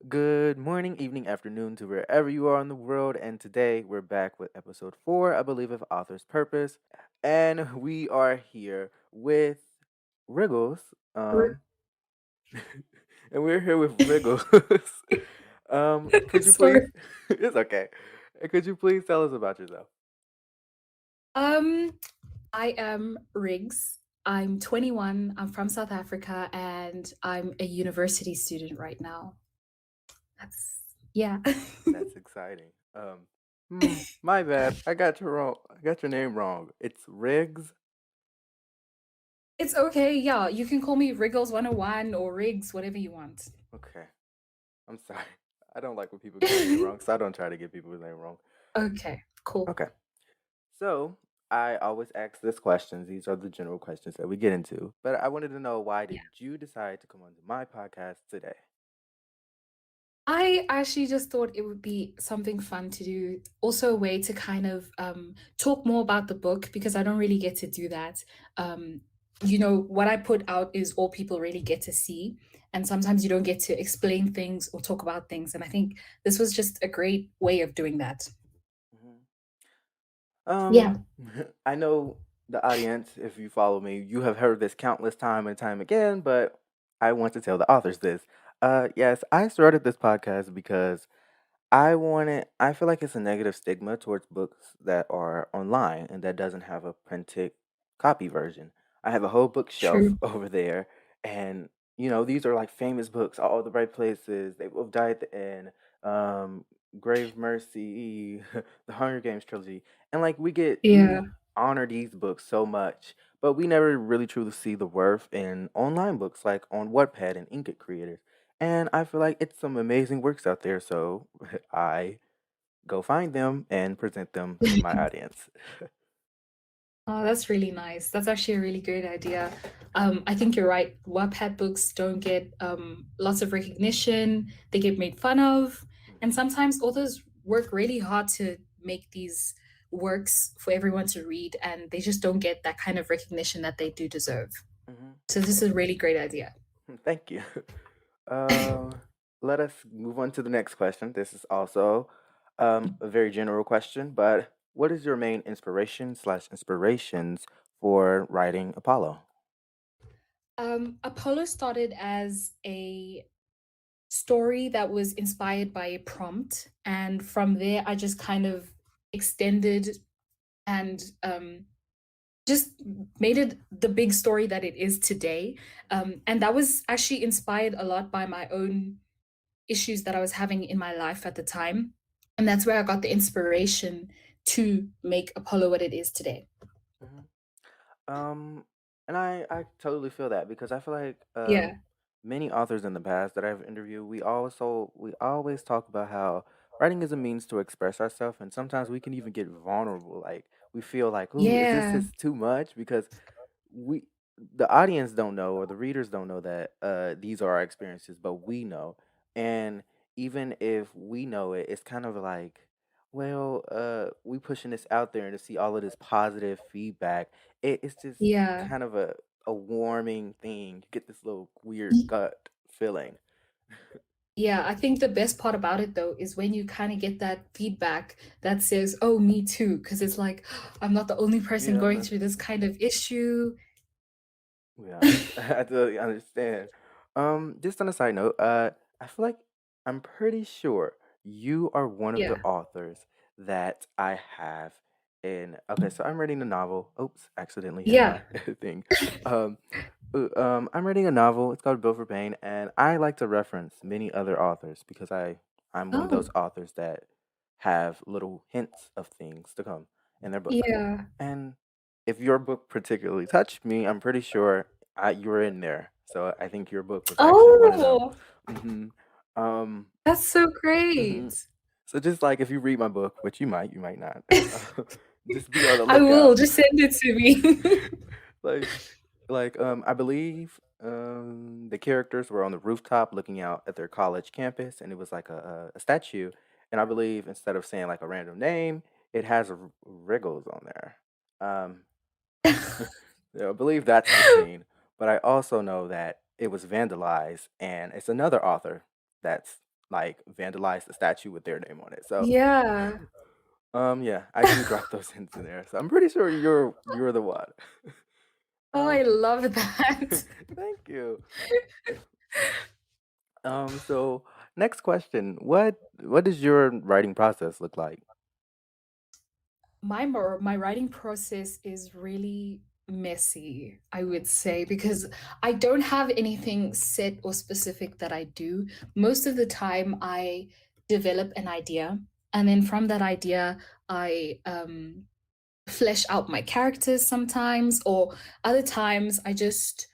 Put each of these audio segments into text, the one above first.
Good morning, evening, afternoon to wherever you are in the world. And today we're back with episode 4, I believe, of Author's Purpose. And we are here with Riggles. R- Um, and we're here with Riggles. Could you please? Sorry. It's okay. Could you please tell us about yourself? Um, I am Riggs. I'm 21. I'm from South Africa, and I'm a university student right now. That's yeah. That's exciting. My bad. I got you wrong. I got your name wrong. It's Riggs. It's okay. Yeah, you can call me Riggles101 or Riggs, whatever you want. Okay. I'm sorry. I don't like when people get my name wrong, so I don't try to get people's name wrong. Okay, cool. Okay. So I always ask this questions. These are the general questions that we get into. But I wanted to know, why Yeah. did you decide to come onto my podcast today? I actually just thought it would be something fun to do. Also, a way to kind of talk more about the book because I don't really get to do that. Um, what I put out is all people really get to see. And sometimes you don't get to explain things or talk about things. And I think this was just a great way of doing that. Mhm. Yeah. I know the audience, if you follow me, you have heard this countless time and time again, but I want to tell the authors this. Yes, I started this podcast because I feel like it's a negative stigma towards books that are online and that doesn't have a printed copy version. I have a whole bookshelf True. over there, and these are like famous books, All the Right Places, They Both Die at the End, um, Grave Mercy, the Hunger Games trilogy, and like Yeah. we honor these books so much, but we never really truly see the worth in online books like on Wattpad and Inkitt creators. And I feel like it's some amazing works out there, so I go find them and present them to my audience. Oh, that's really nice. That's actually a really great idea. I think you're right. Wattpad books don't get lots of recognition. They get made fun of, and Mhm, sometimes authors work really hard to make these works for everyone to read, and they just don't get that kind of recognition that they do deserve. mhm. So this is a really great idea. Thank you. Um, Let us move on to the next question. This is also a very general question, but what is your main inspiration slash inspirations for writing Apollo? Apollo started as a story that was inspired by a prompt, and from there, I just kind of extended and just made it the big story that it is today. And that was actually inspired a lot by my own issues that I was having in my life at the time. And that's where I got the inspiration to make Apollo what it is today. Mhm. Um, and I totally feel that because I feel like Yeah. many authors in the past that I've interviewed, we always talk about how writing is a means to express ourselves, and sometimes we can even get vulnerable. Like we feel like, "Ooh, is this Yeah. is too much?" Because we, the audience, don't know, or the readers don't know that these are our experiences, but we know. And even if we know it, it's kind of like, well, we pushing this out there and to see all of this positive feedback, it's just Yeah. kind of a warming thing. You get this little weird gut feeling. Yeah, I think the best part about it though is when you kind of get that feedback that says, "Oh, me too," because it's like I'm not the only person going Yeah, through this kind of issue. yeah, I totally understand. Just on a side note, I feel like I'm pretty sure you are one of the Yeah. authors that I have in. Okay, so I'm reading a novel. Oops, accidentally hit Yeah. my thing. Um, I'm reading a novel. It's called Bill for Pain, and I like to reference many other authors because I'm one of those Oh, authors that have little hints of things to come in their book. yeah. And if your book particularly touched me, I'm pretty sure you were in there. So I think your book was actually one of them. Oh, hmm Um, that's so mhm. great. So just like if you read my book, which you might not, just be on the I will, lookout. just send it to me. like, I believe the characters were on the rooftop looking out at their college campus, and it was like a statue. And I believe instead of saying like a random name, it has a Riggles on there. Um, Yeah, I believe that's the scene, but I also know that it was vandalized, and it's another author that's like vandalize the statue with their name on it. So Yeah. yeah, I do drop those hints in there. So I'm pretty sure you're the one. Oh, um I love that. thank you. So next question. What does your writing process look like? My writing process is really messy, I would Mhm, say, because I don't have anything set or specific that I do. Most of the time I develop an idea, and then from that idea I flesh out my characters sometimes, or other times I just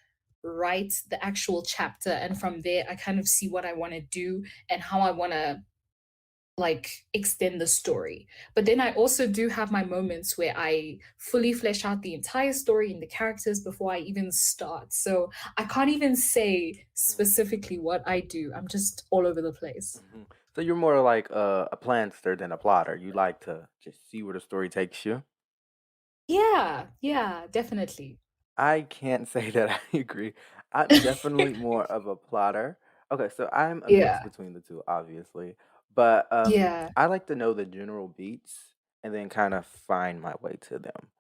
write the actual chapter, and from there I kind of see what I want to do and how I want to like extend the story. But then I also do have my moments where I fully flesh out the entire story and the characters before I even start. So I can't even say mhm, specifically what I do. I'm just all over the place. mhm. So you're more like a planster than a plotter. You like to just see where the story takes you. Yeah, yeah, definitely. I can't say that I agree. I'm definitely more of a plotter. Okay, so I'm a mix Yeah, between the two, obviously. But yeah. I like to know the general beats and then kind of find my way to them.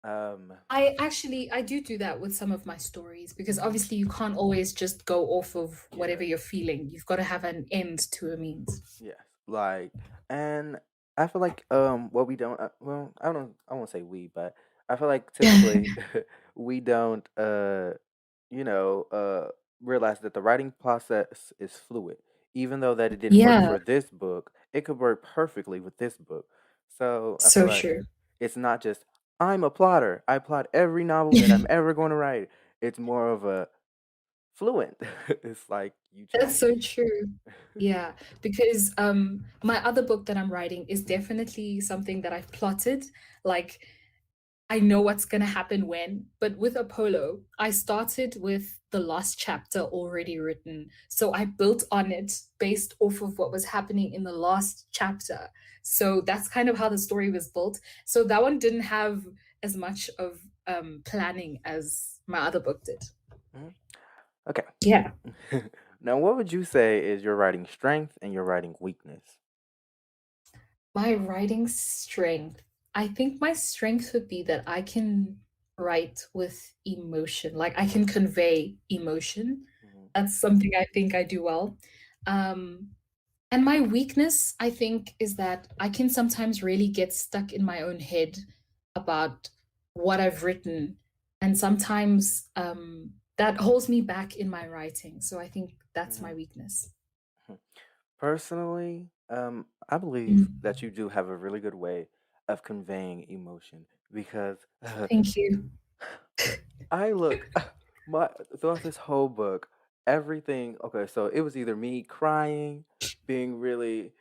Um, I do that with some of my stories because mhm, obviously you can't always just go off of yeah. whatever you're feeling. You've got to have an end to a means. Yes, like, and I feel like what we don't well, I won't say we, but I feel like typically we don't you know realize that the writing process is fluid. Even though that it didn't work Yeah, for this book, it could work perfectly with this book. So I feel so like true. it's not just I'm a plotter. I plot every novel that I'm ever going to write. It's more of a fluent. It's like you That's change. so true. Yeah, because my other book that I'm writing is definitely something that I've plotted. Like I know what's going to happen when, but with Apollo, I started with the last chapter already written. So I built on it based off of what was happening in the last chapter. So that's kind of how the story was built. So that one didn't have as much of planning as my other book did. Mhm. Okay. Yeah. Now, what would you say is your writing strength and your writing weakness? My writing strength. I think my strength would be that I can write with emotion. Like I can convey emotion. Mhm, That's something I think I do well. Um, and my weakness, I think, is that I can sometimes really get stuck in my own head about what I've written. And sometimes that holds me back in my writing. So I think that's my mhm, weakness. mhm. Personally, I believe Mm. that you do have a really good way of conveying emotion because Thank you. I look my throughout this whole book, everything. Okay, so it was either me crying, being really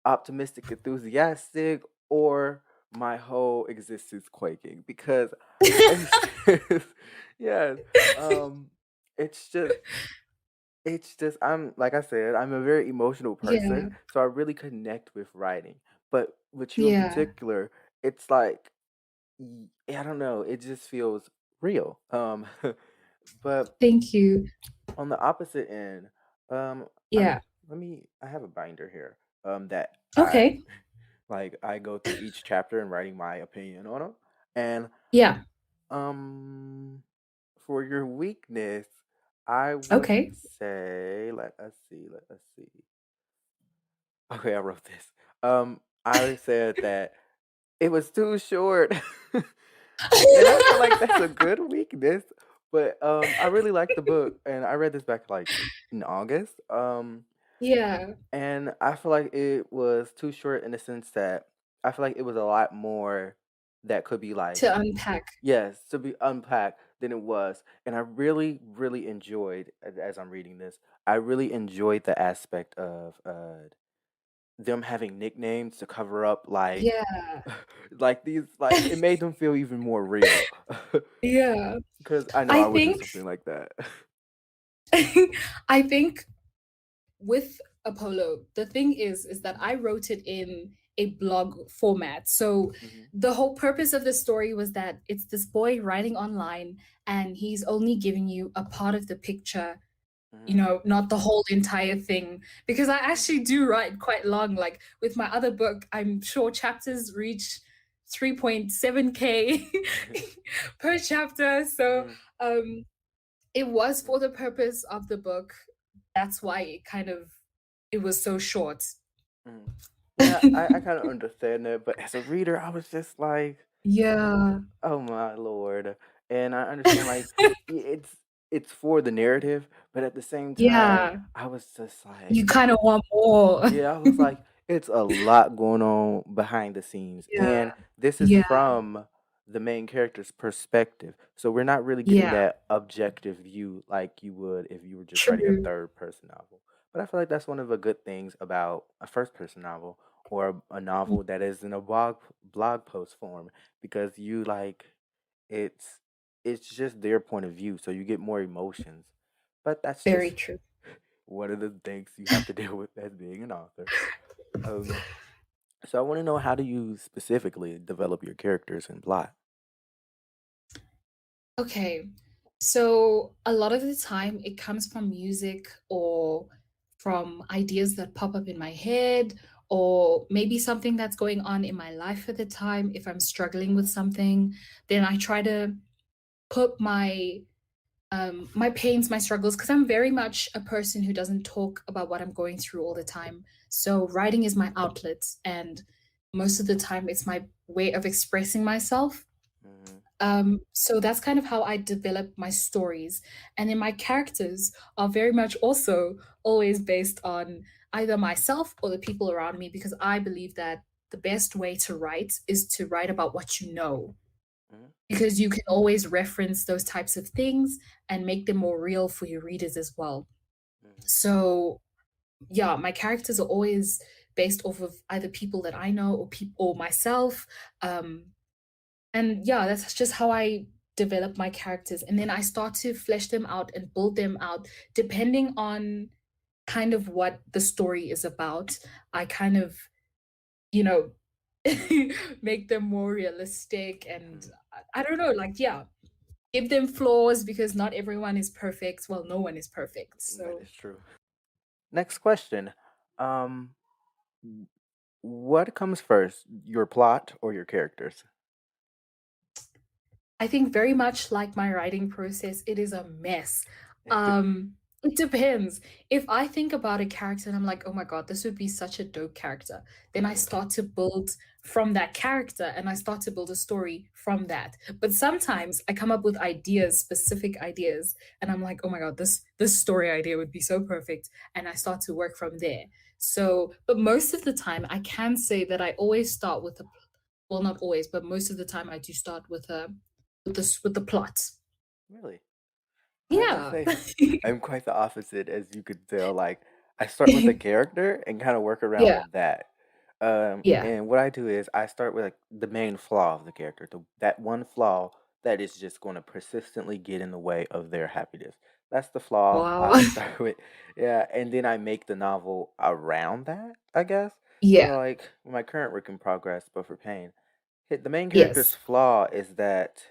optimistic, enthusiastic, or my whole existence quaking because it's just, yes, um, it's just I'm like I said, I'm a very emotional person, Yeah, so I really connect with writing. But with you in yeah. particular, it's like I don't know, it just feels real. But Thank you. on the opposite end, I'm Yeah. let me I have a binder here that I Okay. like I go through each chapter and writing my opinion on them. And Yeah. um for your weakness, I would Okay. say let us see. Okay, I wrote this. I said that it was too short. And I feel like that's a good weakness. But I really like the book and I read this back like in August. Yeah. And I feel like it was too short in the sense that I feel like it was a lot more that could be like, To unpack. yes, to be unpacked than it was. And I really, really enjoyed, as I'm reading this, I really enjoyed the aspect of them having nicknames to cover up Yeah. like these, like it made them feel even more real. Yeah. Because I know I I would do think something like that. I think with Apollo, the thing is that I wrote it in a blog format. So Hmm. the whole purpose of the story was that it's this boy writing online and he's only giving you a part of the picture Mm-hmm. not the whole entire thing. Because I Mm-hmm. actually do write quite long. Like with my other book, I'm sure chapters reach 3.7K per chapter. So Mm-hmm. um it was for the purpose of the book. That's why it was so short. Mm-hmm. Yeah, I kind of understand that, but as a reader, I was just like, Yeah. oh my lord. And I understand like it's for the narrative, but at the same time, Yeah. I was just like, You kind of want more. yeah, I was like, it's a lot going on behind the scenes. Yeah. And this is Yeah. from the main character's perspective. So we're not really getting Yeah. that objective view like you would if you were just writing a True. third person novel. But I feel like that's one of the good things about a first person novel or a novel that is in a blog post form because you like it's it's just their point of view, so you get more emotions. But that's Very just true. one of the things you have to deal with as being an author. Um, so I want to know, how do you specifically develop your characters and plot? Okay. So a lot of the time it comes from music or from ideas that pop up in my head or maybe something that's going on in my life at the time. If I'm struggling with something, then I try to put my pains, my struggles, because I'm very much a person who doesn't talk about what I'm going through all the time. So writing is my outlet, and most of the time it's my way of expressing myself. Mm-hmm. So that's kind of how I develop my stories. And then my characters are very much also always based on either myself or the people around me, because I believe that the best way to write is to write about what you know, Mm-hmm. because you can always reference those types of things and make them more real for your readers as well. Mm-hmm. So, yeah, my characters are always based off of either people that I know or people or myself. Um, and yeah, that's just how I develop my characters. And then I start to flesh them out and build them out depending on kind of what the story is about. I kind of, you know, make them more realistic and I don't know, like, yeah, give them flaws because not everyone is perfect. Well, no one is perfect. That So is true. Next question. Um, what comes first, your plot or your characters? I think very much like my writing process, it is a mess. It depends. If I think about a character and I'm like, oh my God, this would be such a dope character, then I start to build from that character and I start to build a story from that. But sometimes I come up with ideas, specific ideas, and I'm like, oh my God, this story idea would be so perfect. And I start to work from there. So, but most of the time I can say that I always start with a well, not always, but most of the time I do start with a with the plot. Really? I would Yeah. say I'm quite the opposite, as you could tell. Like, I start with the character and kind of work Yeah, around that. yeah. And what I do is I start with like the main flaw of the character, that one flaw that is just going to persistently get in the way of their happiness. That's the flaw Wow. I start with. Yeah, and then I make the novel around that, I guess. Yeah, So like my current work in progress, but for pain, the main character's yes. flaw is that,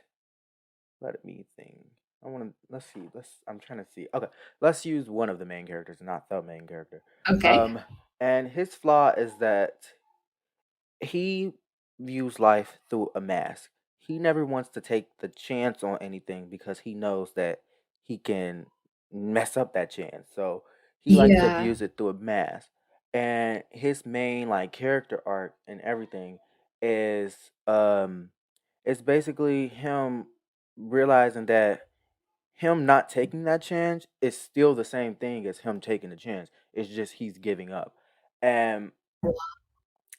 let me think. I want to, let's see. I'm trying to see. Okay, let's use one of the main characters, not the main character. Okay. Um, and his flaw is that he views life through a mask. He never wants to take the chance on anything because he knows that he can mess up that chance. So he likes to Yeah. views it through a mask. And his main like character arc and everything is it's basically him realizing that him not taking that chance is still the same thing as him taking the chance. It's just he's giving up. And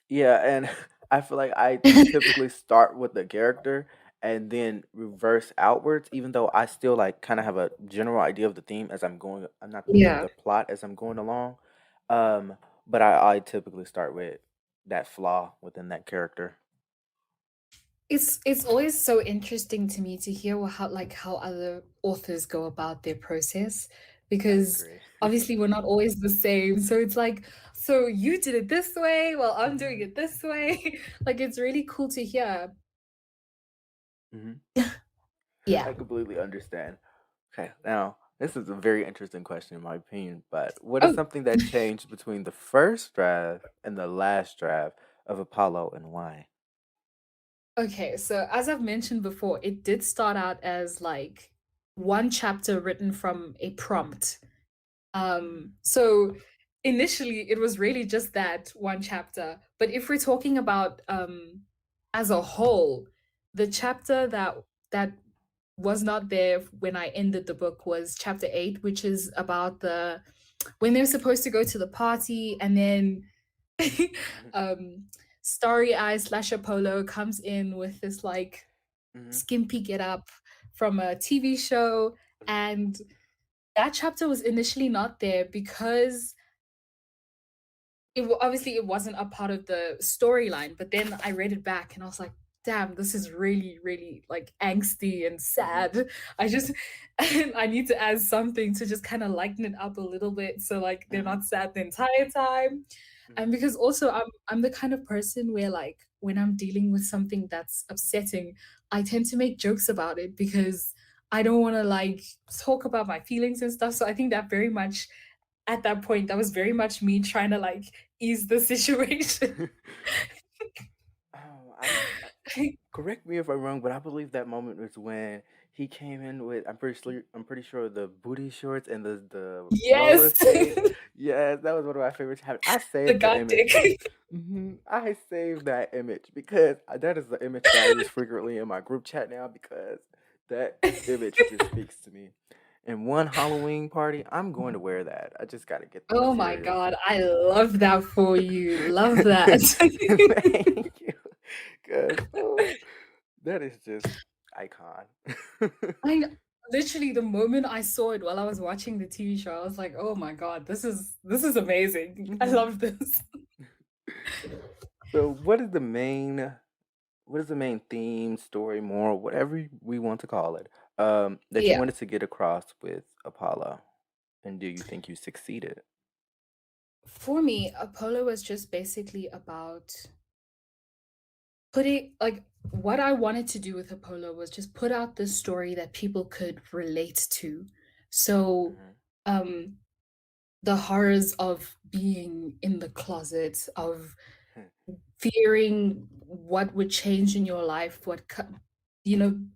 yeah, and I feel like I typically start with the character and then reverse outwards, even though I still like kind of have a general idea of the theme as I'm going. I'm not the theme, Yeah. the plot as I'm going along. But I typically start with that flaw within that character. It's always so interesting to me to hear how other authors go about their process, I because agree. obviously we're not always the same. So it's like, so you did it this way, well, I'm doing Hmm. it this way. Like it's really cool to hear. Hmm. Yeah. I completely understand. Okay, now This is a very interesting question, in my opinion. But what is Oh, something that changed between the first draft and the last draft of Apollo, and why? okay. So as I've mentioned before, it did start out as like one chapter written from a prompt. So initially it was really just that one chapter. But if we're talking about as a whole, the chapter that was not there when I ended the book was chapter 8, which is about the when they're supposed to go to the party and then um Starry Eyes slash Apollo comes in with this like Mm-hmm. skimpy get up from a TV show, Mm-hmm. and that chapter was initially not there because obviously it wasn't a part of the storyline. But then I read it back and I was like, damn, this is really really like angsty and Mm-hmm. sad. I just I need to add something to just kind of lighten it up a little bit so like they're Mm-hmm. not sad the entire time. And Mm-hmm. because also I'm the kind of person where like when I'm dealing with something that's upsetting, I tend to make jokes about it because I don't want to like talk about my feelings and stuff. So I think that very much at that point, that was very much me trying to like ease the situation. Oh, correct me if I'm wrong, but I believe that moment was when he came in with I'm pretty sure the booty shorts and the roller Yes. skates. Yes, that was one of my favorite times. I The saved the god image. dick. I saved that image because that is the image that I use frequently in my group chat now because that image just speaks to me. In one Halloween party, I'm going to wear that. I just got to get the Oh my materials. god, I love that for you. Love that. Thank you. Because, oh, that is just icon. I literally the moment I saw it while I was watching the TV show, I was like, "Oh my god, this is amazing. I Mhm. love this." So, what is the main theme, story, moral, whatever we want to call it, that you Yeah. wanted to get across with Apollo? And do you think you succeeded? For me, Apollo was just basically about putting like what I wanted to do with Apollo was just put out this story that people could relate to. So Mm-hmm. um the horrors of being in the closet, of fearing what would change in your life,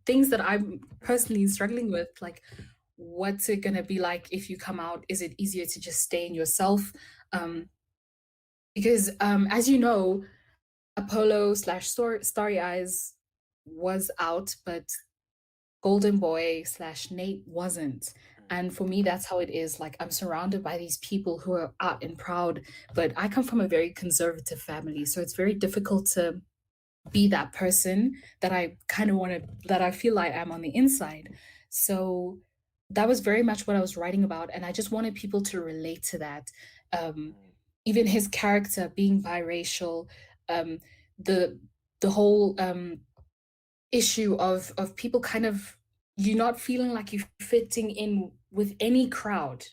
things that I'm personally struggling with, like what's it gonna be like if you come out? Is it easier to just stay in yourself? Mm-hmm. Um, because as you know, Apollo slash Starry Eyes was out, but Golden Boy slash Nate wasn't. And for me, that's how it is. Like, I'm surrounded by these people who are out and proud, but I come from a very conservative family. So it's very difficult to be that person that I kind of want to, that I feel like I'm on the inside. So that was very much what I was writing about. And I just wanted people to relate to that. Um, Even his character being biracial, um, the the whole issue of people kind of you not feeling like you're fitting in with any crowd.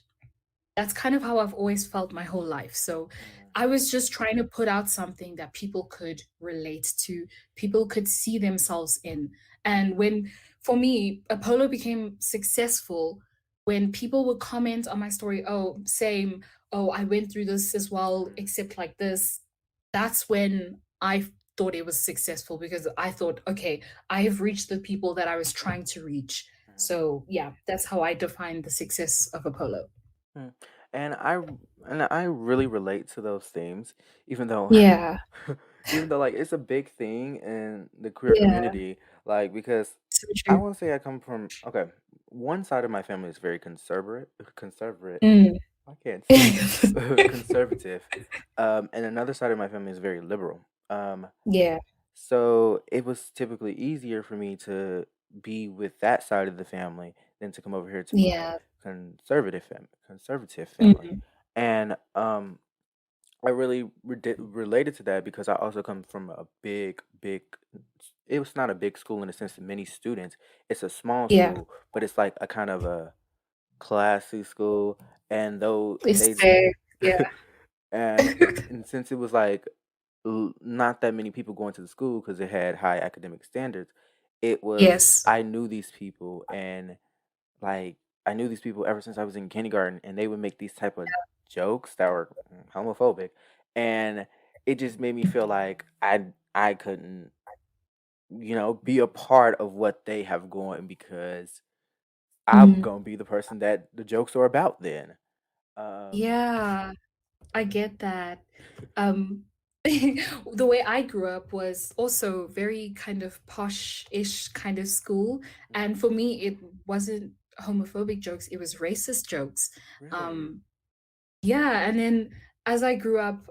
That's kind of how I've always felt my whole life. So Mm-hmm. I was just trying to put out something that people could relate to, people could see themselves in. And when, for me, Apollo became successful when people would comment on my story, oh, same, oh, I went through this as well, except like this. That's when I thought it was successful because I thought, okay, I have reached the people that I was trying to reach. Mm-hmm. So yeah, that's how I define the success of Apollo. Mm. And I really relate to those themes, even though Yeah. even though like it's a big thing in the queer Yeah, community, like because so I true. want to say I come from okay, one side of my family is very conservative. Mm. I can't speak conservative, and another side of my family is very liberal. Yeah, So it was typically easier for me to be with that side of the family than to come over here to my yeah. conservative family. Mhm. And I really related to that because I also come from a big. It was not a big school in the sense of many students. It's a small Yeah, school, but it's like a kind of a classy school. And though it's they, fair. Yeah. and since it was like not that many people going to the school because it had high academic standards, it was Yes. I knew these people and like. I knew these people ever since I was in kindergarten, and they would make these type of jokes that were homophobic, and it just made me feel like I couldn't, be a part of what they have going because I'm Mm. gonna be the person that the jokes are about then. Um, Yeah, I get that. Um, the way I grew up was also very kind of posh-ish kind of school, mhm. and for me, it wasn't homophobic jokes; it was racist jokes. Really? Um, yeah, and then as I grew up,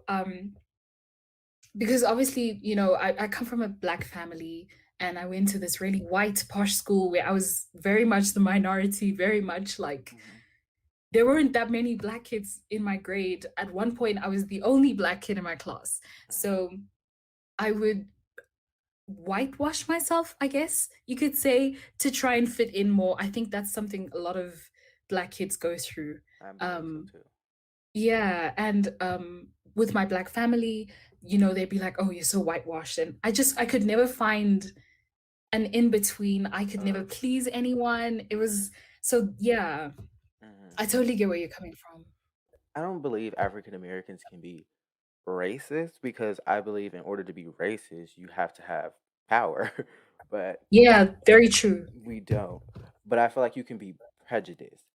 because obviously, I come from a black family, and I went to this really white posh school where I was very much the minority, very much like Mhm, there weren't that many black kids in my grade. At one point, I was the only black kid in my class. mhm, So I would whitewash myself, I guess you could say, to try and fit in more. I think that's something a lot of black kids go through. I believe so Um, too. yeah, and with my black family, they'd be like, "Oh, you're so whitewashed," and I could never find an in between. I could never please anyone. It Mhm, was so yeah. mhm. I totally get where you're coming from. I don't believe African Americans can be racist because I believe in order to be racist, you have to have power, but Yeah, very true. we don't. But I feel like you can be prejudiced.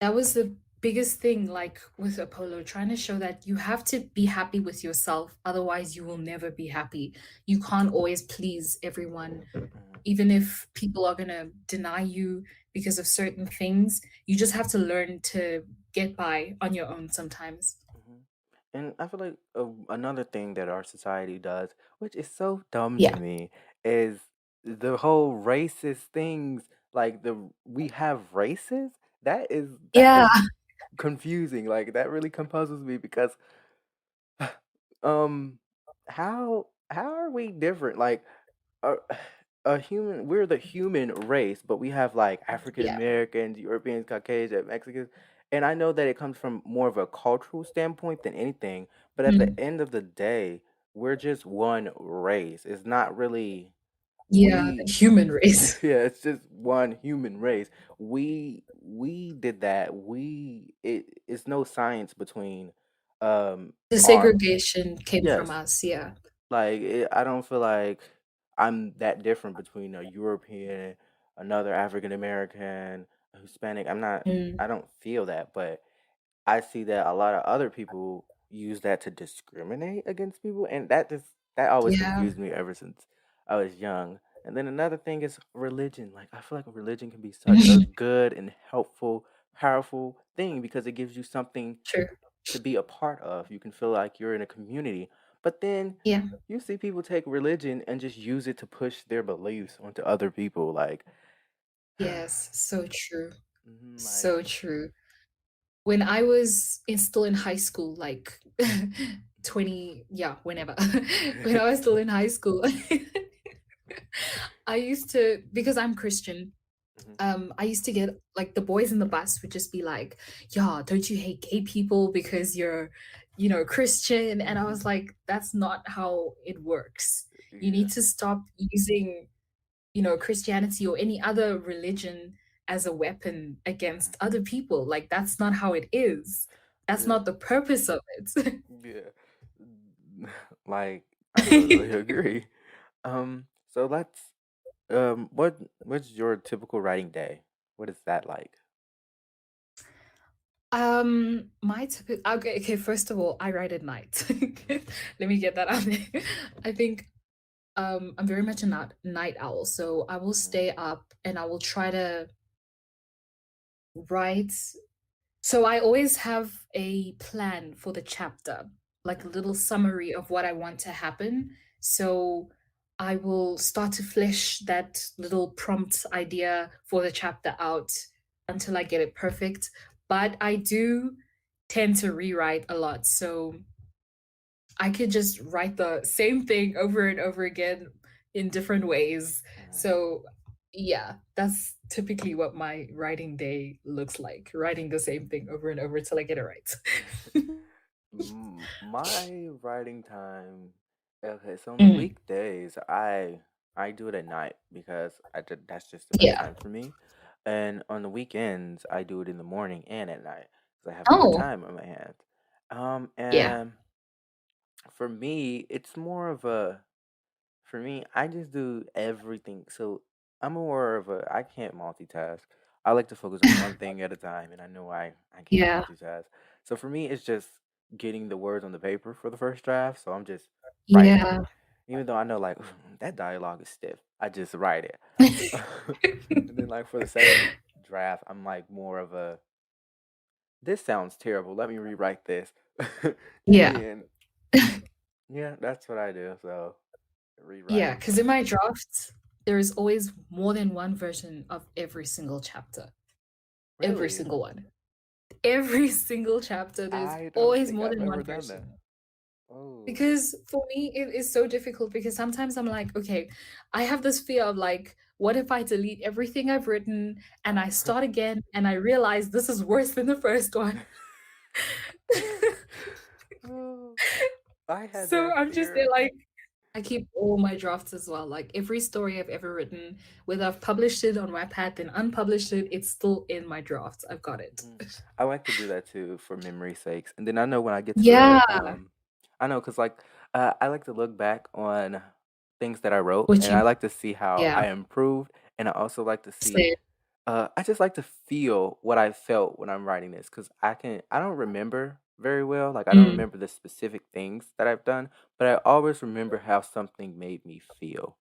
That was the biggest thing, like with Apollo, trying to show that you have to be happy with yourself. Otherwise, you will never be happy. You can't always please everyone. Mhm, Even if people are going to deny you because of certain things, you just have to learn to get by on your own sometimes. mhm. And I feel like another thing that our society does, which is so dumb to Yeah. me, is the whole racist things. Like we have races. That is Yeah. confusing. Like that really composes me because um how are we different? Like a, a human we're the human race, but we have like African Yeah. Americans, Europeans, Caucasian, Mexicans, and I know that it comes from more of a cultural standpoint than anything, but at the Mm. end of the day, we're just one race. It's not really Yeah. we The human race. yeah, it's just one human race. We did that. It's no science between The our segregation came from yes. us. Yeah. Like I don't feel like I'm that different between a European, another African American, a Hispanic. I'm not. Mm. I don't feel that, but I see that a lot of other people use that to discriminate against people, and that always Yeah. confused me ever since I was young. And then another thing is religion. Like I feel like religion can be such a good and helpful, powerful thing because it gives you something True. to be a part of. You can feel like you're in a community. But then Yeah. you see people take religion and just use it to push their beliefs onto other people. Like, Yes. So true. like, So true. When I was still in high school, like mhm. 20, yeah, whenever, when I was still in high school, I used to, because I'm Christian, Mhm, I used to get like the boys in the bus would just be like, yeah, don't you hate gay people because you're, Christian? And I mhm. was like, that's not how it works. You Yeah. need to stop using Christianity or any other religion as a weapon Mhm. against other people. Like, that's not how it is. That's Yeah. not the purpose of it. Yeah. Like, I totally agree. So let's what's your typical writing day? What is that like? My typical okay, first of all, I write at night. Let me get that out there. I think I'm very much a night owl, so I will Mhm, stay up and I will try to write. So I always have a plan for the chapter, like a mhm, little summary of what I want to happen. So I will start to flesh that little prompt idea for the chapter out until I get it perfect. But I do tend to rewrite a lot. So I could just write the same thing over and over again in different ways. mhm. So, yeah, that's typically what my writing day looks like, writing the same thing over and over till I get it right. My writing time. Okay, so on the Mm, weekdays, I do it at night because that's just the best yeah. time for me. And on the weekends, I do it in the morning and at night because I have more Oh, time on my hands. yeah. And for me, it's more of a for me, I just do everything. So I'm more of a I can't multitask. I like to focus on one thing at a time, and I know I can't Yeah. multitask. So for me, it's just getting the words on the paper for the first draft. So I'm just writing it, Yeah. even though I know like that dialogue is stiff. I just write it, and then like for the second draft, I'm like more of a this sounds terrible. Let me rewrite this, and Yeah. then yeah, that's what I do. So Yeah, rewriting. because in my drafts, there is always more than one version of every single chapter. Every Really? single one. Every single chapter, there's I don't always think more I've than ever one done that. version. Oh. Because for me, it is so difficult because sometimes I'm like, okay, I have this fear of like, what if I delete everything I've written and I start again and I realize this is worse than the first one? Oh, I had So that I'm just there fear. like, I keep all my drafts as well. Like every story I've ever written, whether I've published it on Wattpad then unpublished it, it's still in my drafts. I've got it. Mhm. I like to do that too for memory sakes. And then I know when I get to Yeah. I know because like I like to look back on things that I wrote, What and you I like to see how yeah. I improved, and I also like to see. Say I just like to feel what I felt when I'm writing this because I don't remember very well. Like I don't mm, remember the specific things that I've done, but I always remember how something made me feel.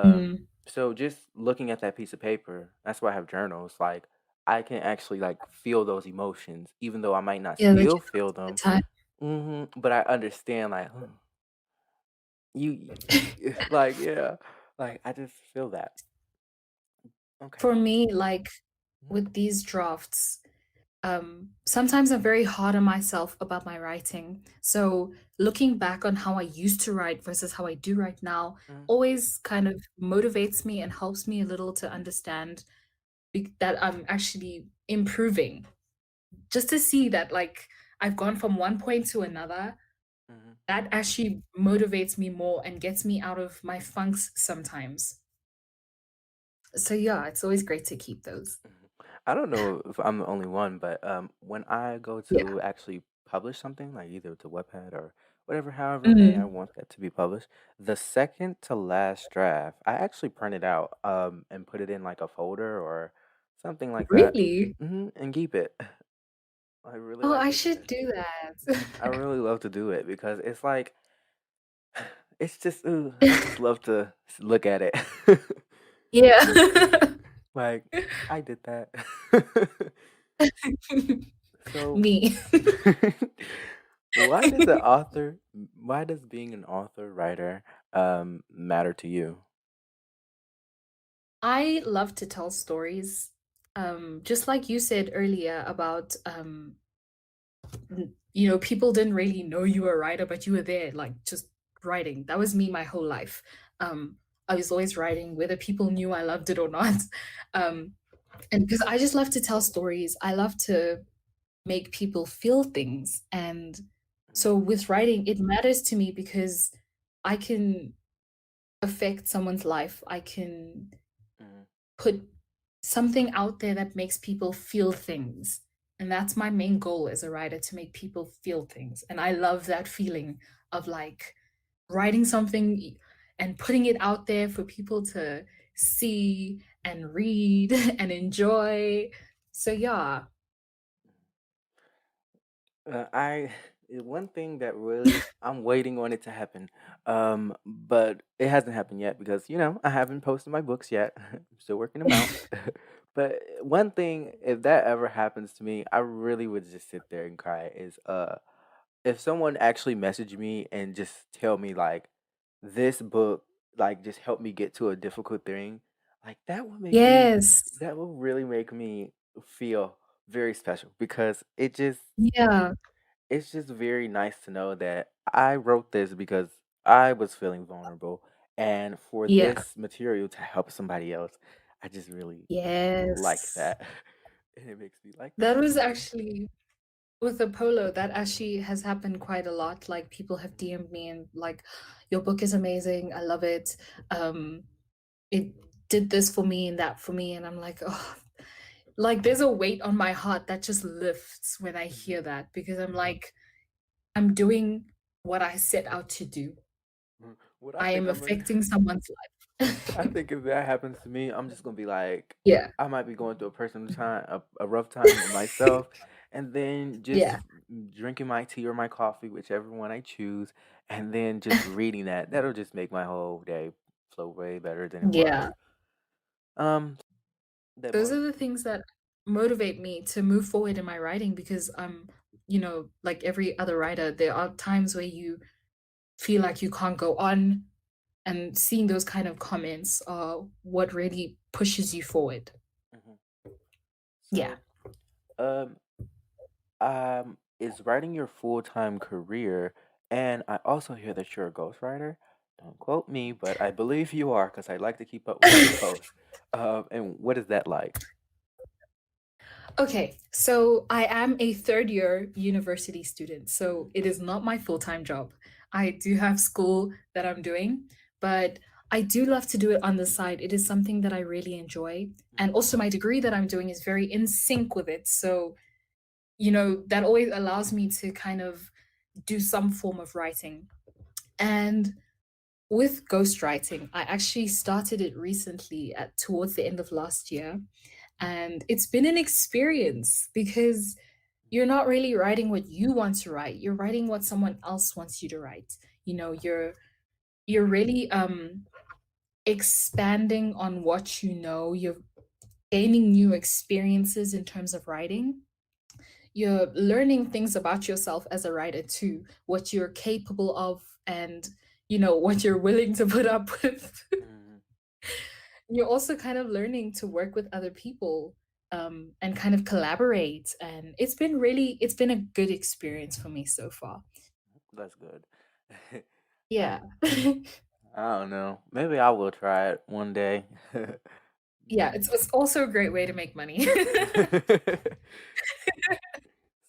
mm. So just looking at that piece of paper, that's why I have journals. Like I can actually like feel those emotions, even though I might not Yeah, that still you feel took them. the time. But I understand like like yeah, like I just feel that. Okay. For me, like Mhm, with these drafts, sometimes I'm very hard on myself about my writing. So looking back on how I used to write versus how I do right now mhm, always kind of motivates me and helps me a little to understand that I'm actually improving. Just to see that like I've gone from one point to another, mhm, that actually motivates me more and gets me out of my funks sometimes. So yeah, it's always great to keep those. mhm. I don't know if I'm the only one, but when I go Yeah. to actually publish something, like either to Webpad or whatever, however may I Mhm. want that to be published, the second to last draft, I actually print it out and put it in like a folder or something like that, Really? and keep it. I really Oh, like I to do should that. do that. I really love to do it because it's like it's just I just love to look at it. Yeah. Like I did that. So Me. why does being an author writer matter to you? I love to tell stories. Just like you said earlier about people didn't really know you were a writer, but you were there, like just writing. That was me my whole life. Um, I was always writing, whether people knew I loved it or not. Um, and because I just love to tell stories, I love to make people feel things. And Mhm, so with writing, it matters to me because I can affect someone's life. I can mhm, put something out there that makes people feel things. And that's my main goal as a writer, to make people feel things. And I love that feeling of like writing something and putting it out there for people to see and read and enjoy. So yeah. I one thing that really I'm waiting on it to happen, but it hasn't happened yet because I haven't posted my books yet. I'm still working them out. But one thing, if that ever happens to me, I really would just sit there and cry. Is if someone actually messaged me and just tell me like this book like just helped me get to a difficult thing, like Yes. that will really make me feel very special because Yeah. it's just very nice to know that I wrote this because I was feeling vulnerable and for Yeah. this material to help somebody else, I just really like Yes. that. And it makes me like That was actually with Apollo, that actually has happened quite a lot. Like people have DM'd me and like, your book is amazing. I love it. Um, it. did this for me and that for me, and I'm like, oh, like there's a weight on my heart that just lifts when I hear Mhm. that because I'm like, I'm doing what I set out to do. What I I think am I'm gonna affecting someone's I life. think if that happens to me, I'm just gonna be like, Yeah, I might be going through a personal time, a rough time with myself, and then just yeah, drinking my tea or my coffee, whichever one I choose, and then just reading that. That'll just make my whole day flow way better than it was. yeah. Um, that Those motive. are the things that motivate me to move forward in my writing because like every other writer, there are times where you feel like you can't go on, and seeing those kind of comments are what really pushes you forward. Mhm. Yeah. So, um, is writing your full-time career, and I also hear that you're a ghostwriter. Don't quote me, but I believe you are because I like to keep up with all your posts. And what is that like? Okay, so I am a third year university student, so Mhm, it is not my full time job. I do have school that I'm doing, but I do love to do it on the side. It is something that I really enjoy. And mhm, also, my degree that I'm doing is very in sync with it. So, that always allows me to kind of do some form of writing. And with ghostwriting, I actually started it recently at towards the end of last year. And it's been an experience because you're not really writing what you want to write. You're writing what someone else wants you to write. You're really expanding on what you know. You're gaining new experiences in terms of writing. You're learning things about yourself as a writer too, what you're capable of and what you're willing to put up with. mhm. You're also kind of learning to work with other people and kind of collaborate. And it's been a good experience for me so far. That's good. I Yeah. I don't know. Maybe I will try it one day. Yeah, it's also a great way to make money.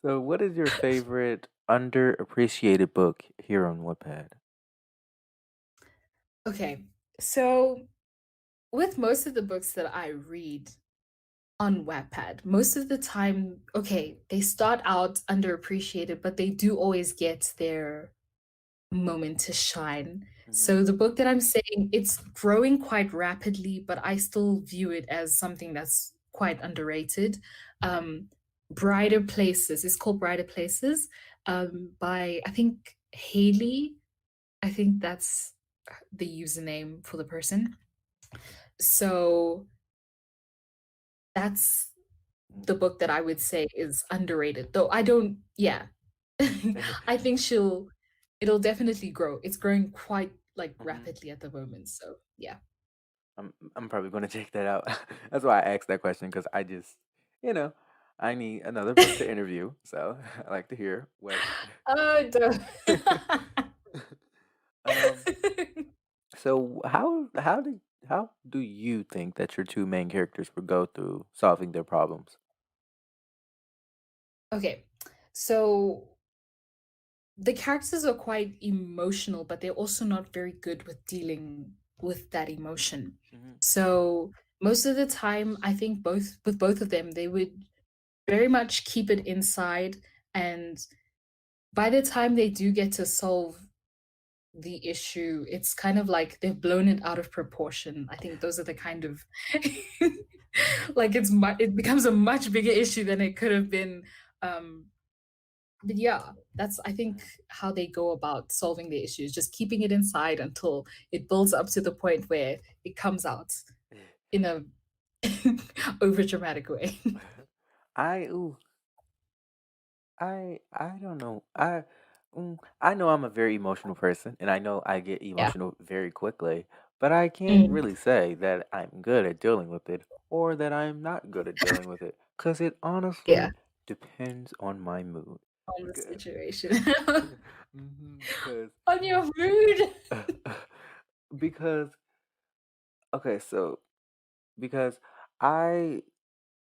So, what is your favorite underappreciated book here on Wattpad? Okay, so with most of the books that I read on Wattpad, most of the time, okay, they start out underappreciated, but they do always get their moment to shine. Mhm, So the book that I'm saying, it's growing quite rapidly, but I still view it as something that's quite underrated. Um, Brighter Places. It's called Brighter Places by I think Haley. I think that's the username for the person. So that's the book that I would say is underrated. Though I don't, yeah. I think it'll definitely grow. It's growing quite like mhm. rapidly at the moment. So yeah. I'm probably gonna check that out. That's why I asked that question because you know, I need another book to interview, so I like to hear what. Oh, don't. um. So how do you think that your two main characters would go through solving their problems? Okay. So the characters are quite emotional, but they're also not very good with dealing with that emotion. Mhm, So most of the time, I think both of them, they would very much keep it inside. And by the time they do get to solve the issue, it's kind of like they've blown it out of proportion. I think those are the kind of like it becomes a much bigger issue than it could have been. Um, but yeah, that's I think mhm. how they go about solving the issues, just keeping it inside until it builds up to the point where it comes out in a over dramatic way. I ooh, I don't know. I know I'm a very emotional person, and I know I get Yeah. emotional very quickly, but I can't Mm, really say that I'm good at dealing with it or that I'm not good at dealing with it because it yeah. honestly depends on my mood. On the Because, situation. because, On your mood. because, okay, so because I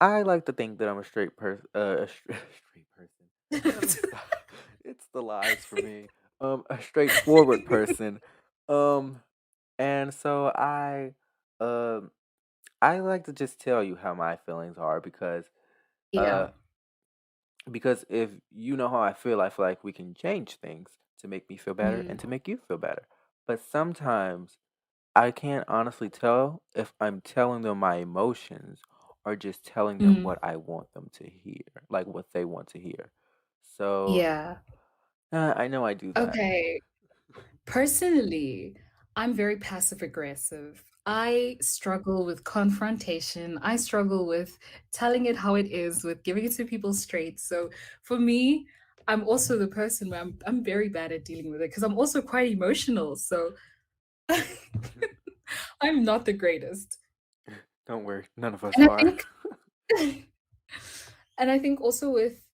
I like to think that I'm a straight person, straight person. Let me stop. It's the lies for me. A straightforward person. Um, and so I, I like to just tell you how my feelings are Yeah. uh because if you know how I feel like we can change things to make me feel better Mm, and to make you feel better. But sometimes I can't honestly tell if I'm telling them my emotions or just telling them mm, what I want them to hear, like what they want to hear. So yeah. I know I do that. Okay. Personally, I'm very passive aggressive. I struggle with confrontation. I struggle with telling it how it is, with giving it to people straight. So for me, I'm also the person where I'm very bad at dealing with it because I'm also quite emotional. So I'm not the greatest. Don't worry, none of us And I are. think and I think also with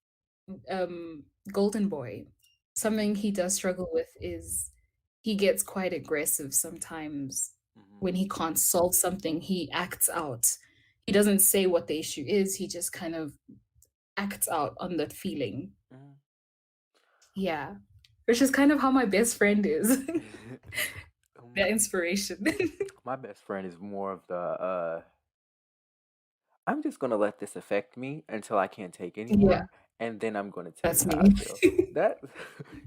um Golden Boy, something he does struggle with is he gets quite aggressive sometimes Mhm, when he can't solve something, he acts out. He doesn't say what the issue is, he just kind of acts out on the feeling. mhm. Yeah. Which is kind of how my best friend is. Um, Their inspiration. my best friend is more of the I'm just gonna let this affect me until I can't take Yeah, anymore, and then I'm gonna tell you that's how I me. feel. That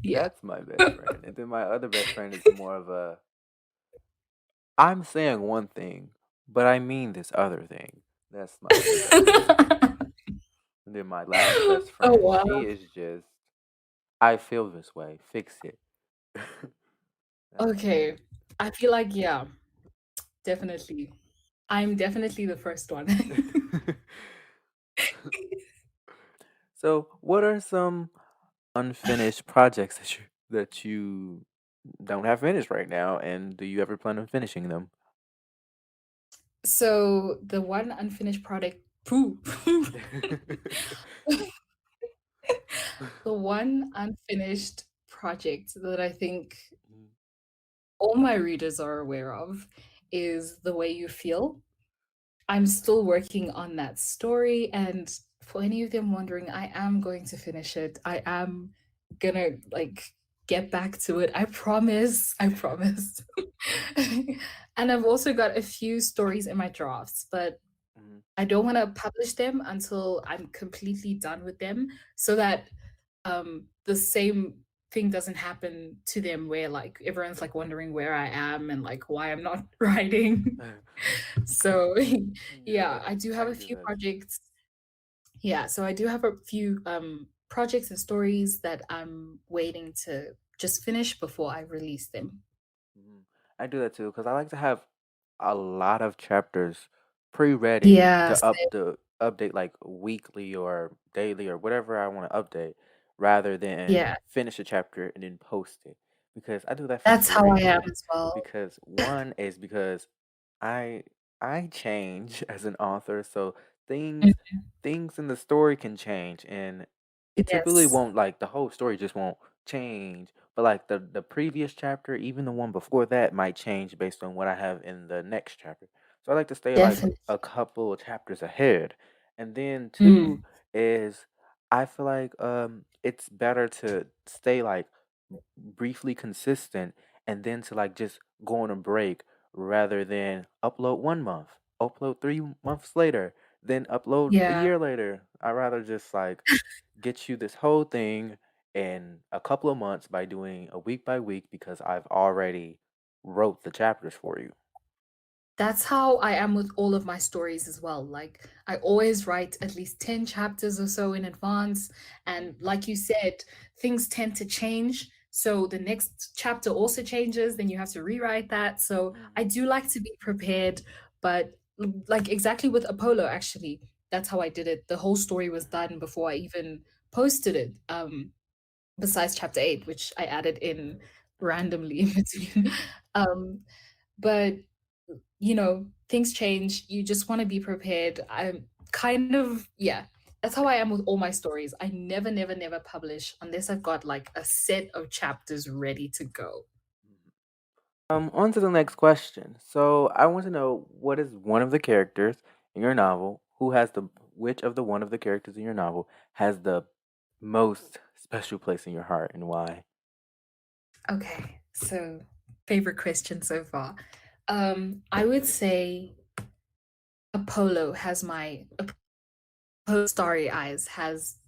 Yeah. that's my best friend. And then my other best friend is more of a I'm saying one thing, but I mean this other thing. That's my other best friend. And then my last best Oh, friend, wow. she is just I feel this way. Fix it. That's Okay. I feel like, yeah, definitely. I'm definitely the first one. So, what are some unfinished projects that you don't have finished right now, and do you ever plan on finishing them? So the one unfinished product, poo. The one unfinished project that I think all my readers are aware of is The Way You Feel. I'm still working on that story, and for any of them wondering, I am going to finish it. I am gonna like get back to it. I promise. I promise. And I've also got a few stories in my drafts, but Mhm, I don't want to publish them until I'm completely done with them so that the same thing doesn't happen to them where like everyone's like wondering where I am and like why I'm not writing. mhm. So yeah, Yeah, I do I have a can do few that too. projects. Yeah, so I do have a few projects and stories that I'm waiting to just finish before I release them. Mhm. I do that too because I like to have a lot of chapters pre-ready Yeah, to update like weekly or daily or whatever I want to update, rather than yeah, finish a chapter and then post it. Because I do that for that's two how I am reasons. as well. Because one is because I I change as an author, so things Mm, things in the story can change, and it typically yes, won't like the whole story just won't change, but like the previous chapter, even the one before that, might change based on what I have in the next chapter. So I like to stay like definitely. a couple of chapters ahead. And then two Mm, is I feel like it's better to stay like briefly consistent and then to like just go on a break rather than upload 1 month, upload 3 months later, then upload a yeah. year later. I rather just like get you this whole thing in a couple of months by doing a week by week because I've already wrote the chapters for you. That's how I am with all of my stories as well. Like, I always write at least 10 chapters or so in advance. And Mhm, like you said, things tend to change. So the next chapter also changes, then you have to rewrite that. So I mhm, do like to be prepared, but like exactly with Apollo, actually, that's how I did it. The whole story was mhm, done before I even posted it. Besides chapter 8, which I added in mhm, randomly in between. Um, but things change. You just want to be prepared. I'm kind of, yeah, that's how I am with all my stories. I never, never, never publish unless I've got like a set of chapters ready to go. mhm. On to the next question. So I want to know what is one of the characters in your novel who has the which of the one of the characters in your novel has the most special place in your heart and why? Okay, so favorite question so far. I would say Apollo has my Apollo Starry Eyes has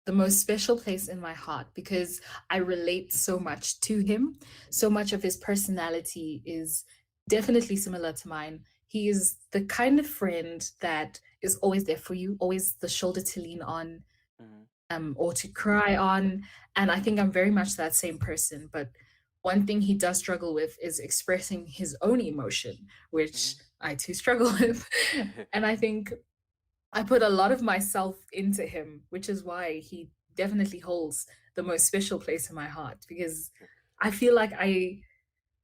the most special place in my heart because I relate so much to him. So much of his personality is definitely similar to mine. He is the kind of friend that is always there for you, always the shoulder to lean on, Mhm, or to cry on. And I think I'm very much that same person. But one thing he does struggle with is expressing his own emotion, which mhm. I too struggle with. And I think I put a lot of myself into him, which is why he definitely holds the most special place in my heart because I feel like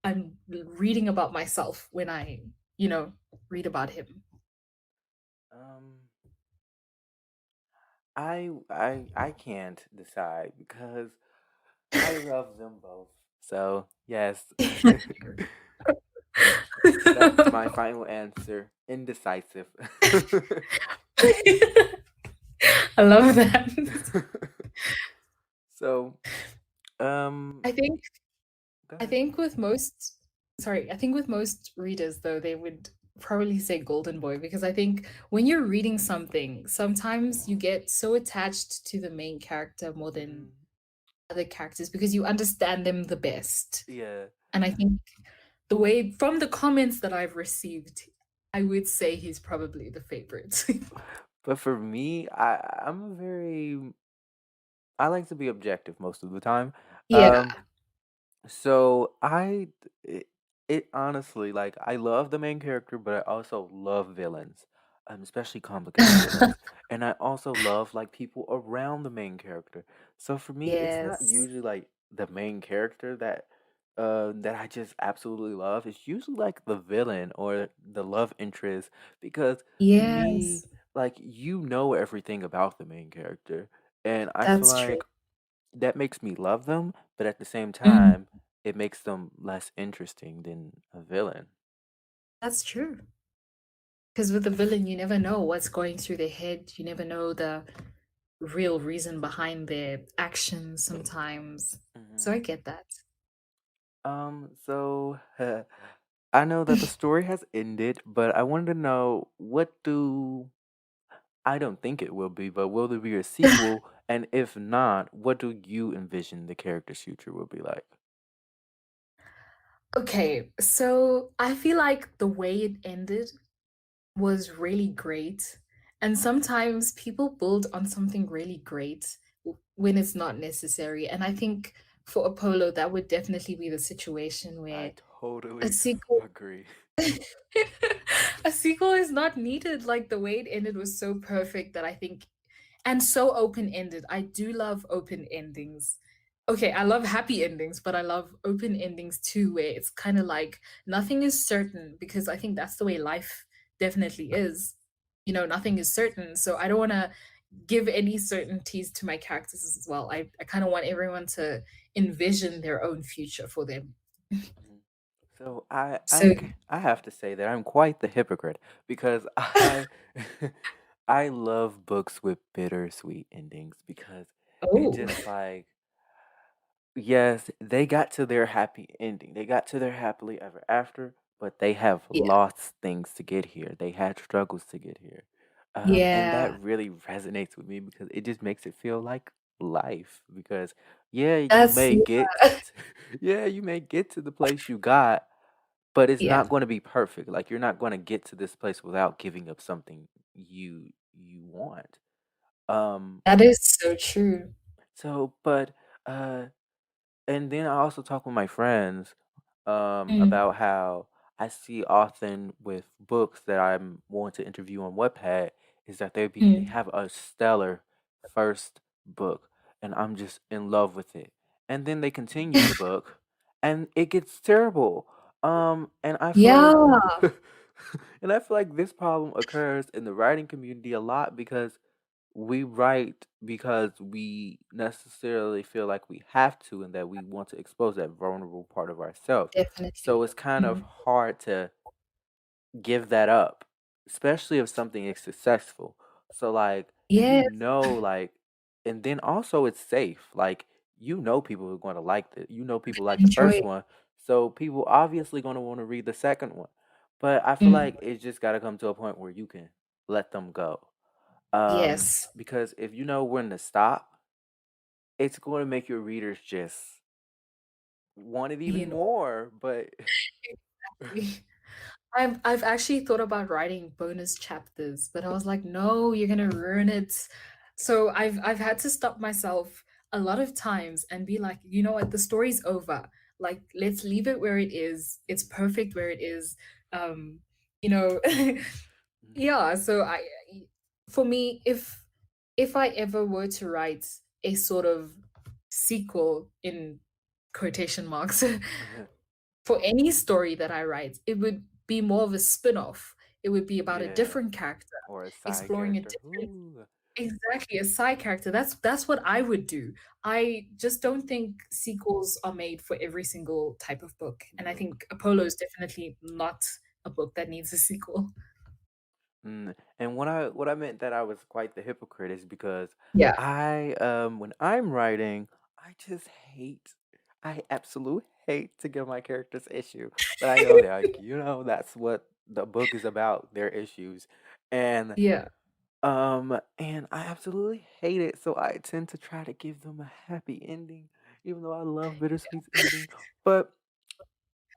I'm reading about myself when I, you know, read about him. Um, I can't decide because I love them both. So yes, that's my final answer. Indecisive. I love that. So, I think go I ahead. think with most I think with most readers though they would probably say Golden Boy because I think when you're reading something, sometimes you get so attached to the main character more than Hmm. other characters because you understand them the best. Yeah, And I think the way from the comments that I've received, I would say he's probably the favorite. but for me, I'm a very I like to be objective most of the time. Yeah. Um, So it, it honestly like I love the main character, but I also love villains, especially complicated villains, and I also love like people around the main character. So for me, it's not Yes. usually like the main character that I just absolutely love. It's usually like the villain or the love interest because to me, Yes. like you know everything about the main character, and I feel That's true. like that makes me love them, but at the same Mhm. time, it makes them less interesting than a villain. That's true. Because with the villain, you never know what's going through their head. You never know the real reason behind their actions sometimes. So Hmm. I get that. So I know that the story has ended, but I wanted to know what do I don't think it will be, but will there be a sequel? And if not, what do you envision the character's future will be like? Okay, so I feel like the way it ended was really great. And sometimes people build on something really great when it's not necessary. And I think for Apollo, that would definitely be the situation I where a totally sequel agree. a sequel is not needed. Like the way it ended was so perfect that I think and so open-ended. I do love open endings. Okay, I love happy endings, but I love open endings too, where it's kind of like nothing is certain because I think that's the way life definitely is. You know, nothing is certain. So I don't want to give any certainties to my characters as well. I kind of want everyone to envision their own future for them. Mhm. So So, I have to say that I'm quite the hypocrite because I I love books with bittersweet endings because it oh, just like yes, they got to their happy ending. They got to their happily ever after, but they have yeah. lost things to get here. They had struggles to get here. And that Yeah. really resonates with me because it just makes it feel like life. Because yeah, you That's may get yeah, you may get to the place you got, but it's yeah. not going to be perfect. Like you're not going to get to this place without giving up something you want. Um That is so true. so but uh and then I also talk with my friends Mm, about how I see often with books that I'm want to interview on Wattpad is that they mm. have a stellar first book and I'm just in love with it. And then they continue the book and it gets terrible. And I feel like Yeah, and I feel like this problem occurs in the writing community a lot because we write because we necessarily feel like we have to and that we want to expose that vulnerable part of ourselves. So definitely. it's kind of Mm. hard to give that up, especially if something is successful. So like Yes, like and then also it's safe. Like people are going to like you know people like the enjoy first it. one. So people obviously going to want to read the second one. but I feel Mm, like it just got to come to a point where you can let them go. yes. Because if you know when to stop, it's going to make your readers just want it even You know, more. But exactly. I've actually thought about writing bonus chapters, but I was like, no, you're gonna ruin it. So I've had to stop myself a lot of times and be like, you know what, the story's over. Like, let's leave it where it is. It's perfect where it is. Um, you know, yeah. So for me, if I ever were to write a sort of sequel in quotation marks for any story that I write, it would be more of a spin-off. It would be about a yeah, different character, or a side exploring a character. different Ooh. exactly, a side character. That's what I would do. I just don't think sequels are made for every single type of book. And I Book. think Apollo is definitely not a book that needs a sequel. And what I meant that I was quite the hypocrite is because Yeah. I when I'm writing, I absolutely hate to give my characters issue. But I know that like, that's what the book is about, their issues. And Yeah. and I absolutely hate it. So I tend to try to give them a happy ending, even though I love bittersweet ending. But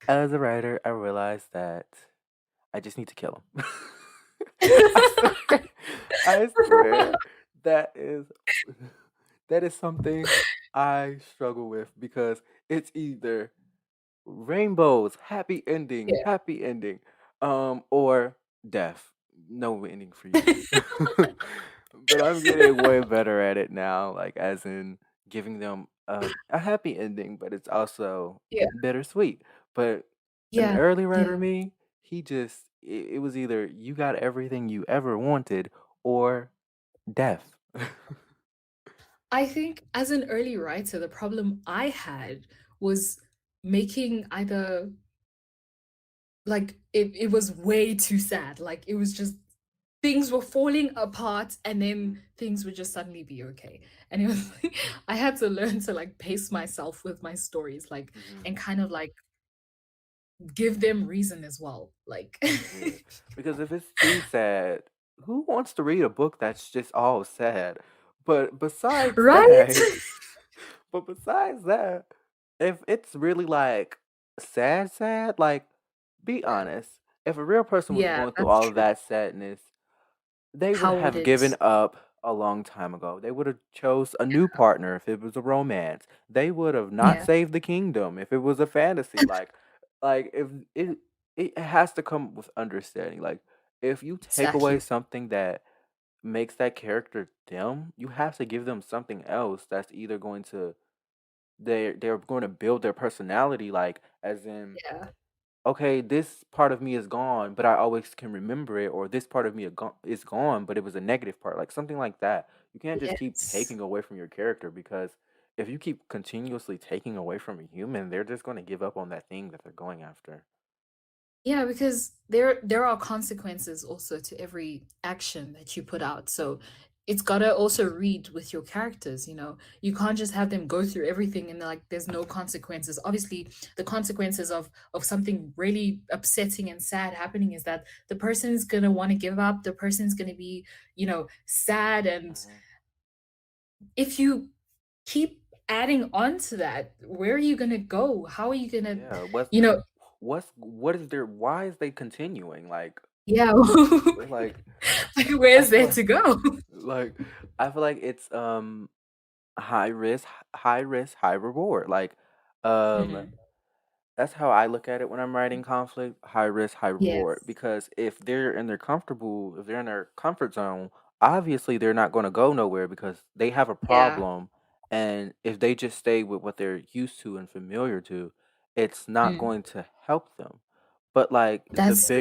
as a writer, I realized that I just need to kill him. I swear, I swear that is that is something I struggle with because it's either rainbows, Yeah. happy ending, or death, no ending for you. But I'm getting way better at it now, like as in giving them a happy ending, but it's also Yeah. bittersweet. But an Yeah. early writer Yeah. me, it was either you got everything you ever wanted or death. I think as an early writer, the problem I had was making either like it was way too sad. Like it was just things were falling apart and Mhm, then things would just suddenly be okay. And it was I had to learn to like pace myself with my stories, like mhm. and kind of like give them reason as well. Like Yeah, because if it's too sad, who wants to read a book that's just all sad? But besides right? that, but besides that, if it's really like sad, sad, like be honest. If a real person was Yeah, going through that's all of true. that sadness, they would How would have it given up a long time ago. They would have chose a new partner if it was a romance. They would have not yeah, saved the kingdom if it was a fantasy. Like if it has to come with understanding. Like if you take away exactly. something that makes that character them, you have to give them something else that's either going to they're going to build their personality like as in Yeah. okay, this part of me is gone, but I always can remember it, or this part of me is gone, but it was a negative part, like something like that. You can't just keep Yes. taking away from your character because if you keep continuously taking away from a human, they're just going to give up on that thing that they're going after. Yeah, because there are consequences also to every action that you put out. So it's gotta also read with your characters, you know. You can't just have them go through everything and like there's no consequences. Obviously, the consequences of something really upsetting and sad happening is that the person's gonna want to give up, the person's gonna be, you know, sad. And Hmm. if you keep adding on to that, where are you gonna go? How are you gonna, Yeah, you know, what is their why is they continuing? yeah. Like Like, I where's feel there to go? like I feel like it's high risk, high risk, high reward. Um Mm, That's how I look at it when I'm writing conflict, high risk, high reward. yes. Because if they're in their comfort zone, obviously they're not going to go nowhere because they have a Yeah. problem. And if they just stay with what they're used to and familiar to, it's not Mm, going to help them. But like that's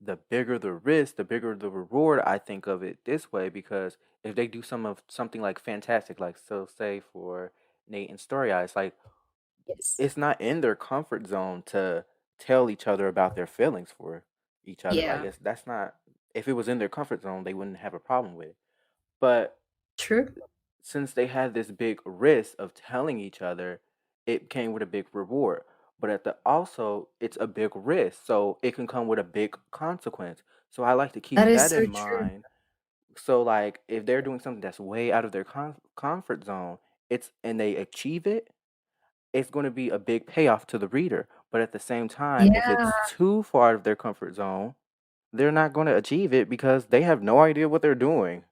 the bigger the risk, the bigger the reward. I think of it this way because if they do something like fantastic, like so say for Nate and Story Eyes, like yes. it's not in their comfort zone to tell each other about their feelings for each other. Like Yeah. it's that's not if it was in their comfort zone, they wouldn't have a problem with it. But True. since they had this big risk of telling each other, it came with a big reward. but at the also it's a big risk, so it can come with a big consequence. So I like to That keep is that so in true. mind. So like if they're doing something that's way out of their comfort zone, it's and they achieve it, it's going to be a big payoff to the reader. But at the same time, if Yeah, it's too far out of their comfort zone, they're not going to achieve it because they have no idea what they're doing.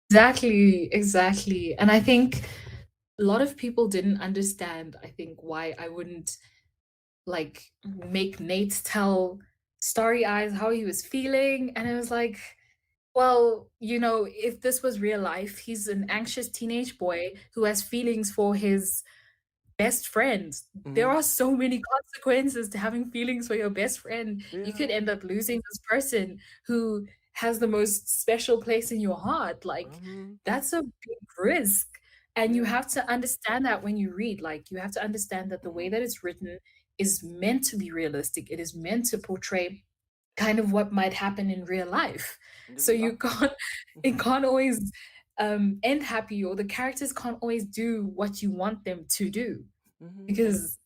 exactly, exactly. And I think a lot of people didn't understand, I think, why I wouldn't like make Nate tell Starry Eyes how he was feeling. And it was like, well, if this was real life, he's an anxious teenage boy who has feelings for his best friend. There Hmm. are so many consequences to having feelings for your best friend. You could Yeah. end up losing this person who has the most special place in your heart. Like, Hmm. that's a big risk. And you Yeah. have to understand that when you read. Like, you have to understand that the way Hmm. that it's written is meant to be realistic. It is meant to portray kind of what might happen in real life. So you can't, it can't always end happy, or the characters can't always do what you want them to do. Hmm. Because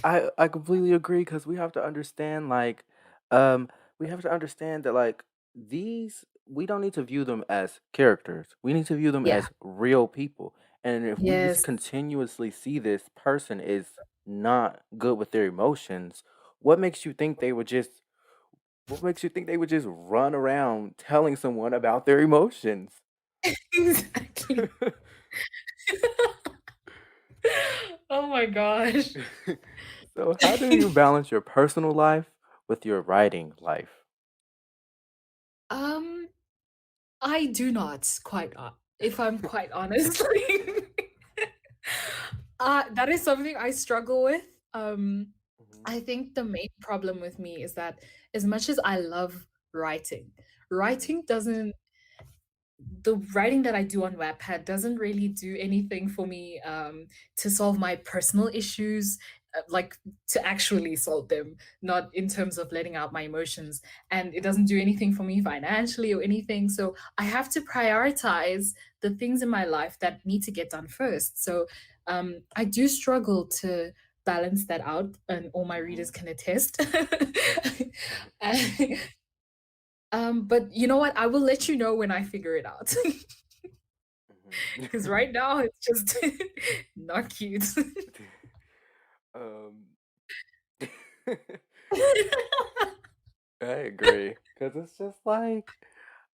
I completely agree because we have to understand um we have to understand that like these we don't need to view them as characters. We need to view them yeah. as real people. And if we just Yes. continuously see this person is not good with their emotions, what makes you think they would just what makes you think they would just run around telling someone about their emotions? Exactly. Oh my gosh. So how do you balance your personal life with your writing life? Um, I do not quite, if I'm quite honest. That is something I struggle with. Um, Mhm. I think the main problem with me is that as much as I love writing, writing doesn't the writing that I do on Wattpad doesn't really do anything for me to solve my personal issues, like to actually solve them, not in terms of letting out my emotions. And it doesn't do anything for me financially or anything. So I have to prioritize the things in my life that need to get done first. So I do struggle to balance that out, and all my readers Mhm. can attest. And but you know what? I will let you know when I figure it out. Mhm. Because right now it's just not cute. Um, I agree because it's just like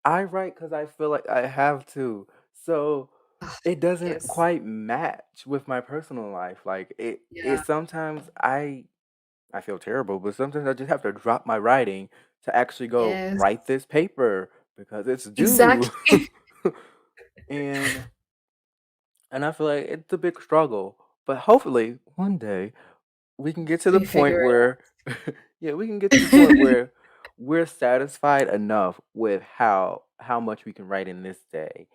I write because I feel like I have to, so Ah, it doesn't yes. quite match with my personal life. Like it Yeah. sometimes I feel terrible, but sometimes I just have to drop my writing to actually go Yes. write this paper because it's due. Exactly. and and I feel like it's a big struggle. But hopefully one day we can get to the We point figure it where yeah, we can get to the point out. where we're satisfied enough with how much we can write in this day.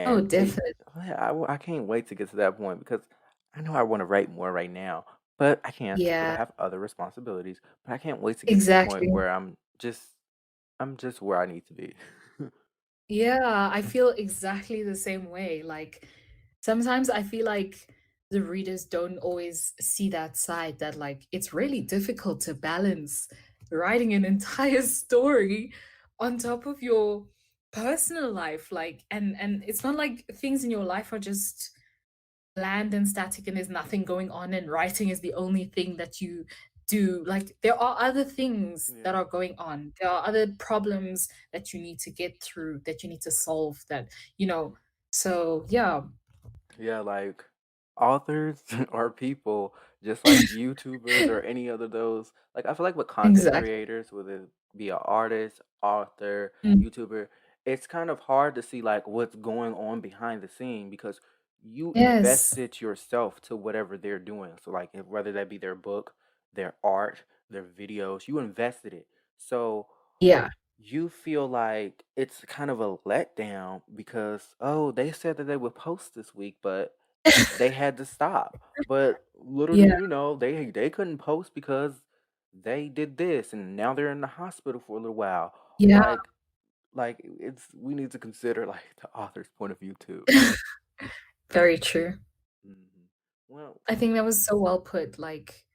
Oh, And it definitely. I can't wait to get to that point because I know I want to write more right now, but I can't because I Yeah, have other responsibilities. But I can't wait to get to the point exactly. where I'm just where I need to be. Yeah, I feel exactly the same way. Like sometimes I feel like the readers don't always see that side, that like it's really difficult to balance writing an entire story on top of your personal life. Like and it's not like things in your life are just bland and static and there's nothing going on and writing is the only thing that you do. Like there are other things that Yeah. are going on, there are other problems that you need to get through, that you need to solve, that you know so yeah. Yeah, like authors are people just like YouTubers or any other those. Like I feel like with content Exactly. creators, whether it be an artist, author, Mm. YouTuber, it's kind of hard to see like what's going on behind the scene because you Yes. invested yourself to whatever they're doing. So like if, whether that be their book, their art, their videos, you invested it. So Yeah. you feel like it's kind of a letdown because oh they said that they would post this week but they had to stop, but little do Yeah. you know they couldn't post because they did this and now they're in the hospital for a little while. Yeah. Like it's we need to consider like the author's point of view too. Very true. Mhm. Well, I think that was so well put. Like,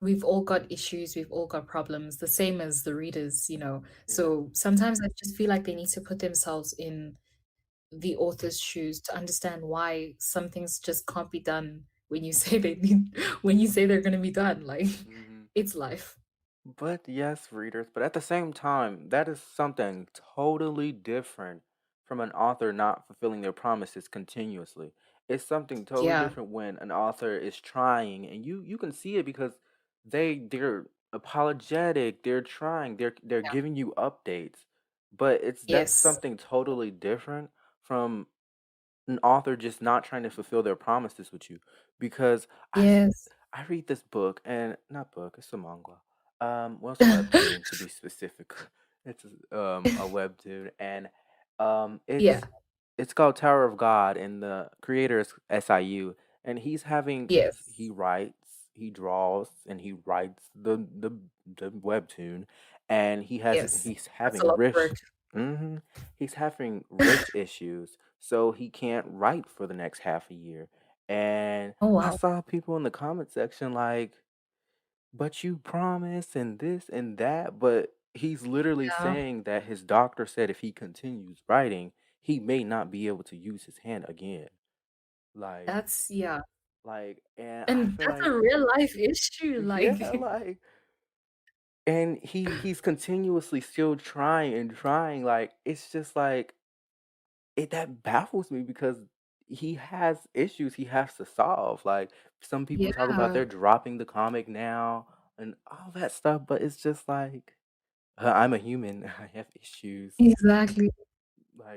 we've all got issues, we've all got problems, the same as the readers, you know. yeah. So sometimes I just feel like they need to put themselves in the author's shoes to understand why some things just can't be done when you say they need when you say they're gonna be done. Like, Hmm. it's life. But yes, readers, but at the same time, that is something totally different from an author not fulfilling their promises continuously. It's something totally Yeah, different when an author is trying and you can see it because they're apologetic, they're trying, they're yeah. giving you updates. But it's that's Yes. something totally different from an author just not trying to fulfill their promises with you because Yes. I read this book and not book, it's a manga. Well, it's a webtoon to be specific. It's a webtoon and Yeah. it's called Tower of God and the creator is SIU and he's having he Yes. writes, he draws and he writes the webtoon and Yes. he's That's having a lot of work. hmm he's having wrist issues so he can't write for the next half a year and Oh, I wow. saw people in the comment section like, but you promised and this and that. But he's literally Yeah. saying that his doctor said if he continues writing, he may not be able to use his hand again. Like, That's yeah. and I And feel that's a like, real life issue, yeah, like and he's continuously still trying and trying. Like, it's just like, that baffles me because he has issues he has to solve. Like some people talk about yeah, they're dropping the comic now and all that stuff, but it's just like I'm a human. I have issues. exactly.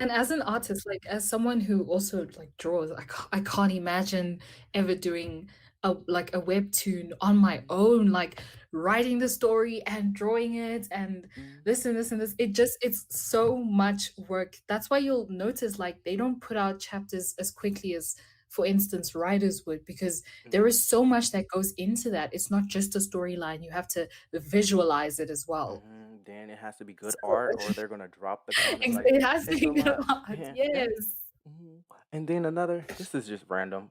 And Like, as an artist, like as someone who also like draws, I can't imagine ever doing a webtoon on my mm, own, like writing the story and drawing it and mm, this and this and this. It's so much work. That's why you'll notice like they don't put out chapters as quickly as, for instance, writers would, because there mm, is so much that goes into that. It's not just a storyline. You have to visualize it as well. then it has to be good So art, or they're gonna drop the comic. Like, it has to it's a be a lot. lot. And Yes. and then another. This is just random,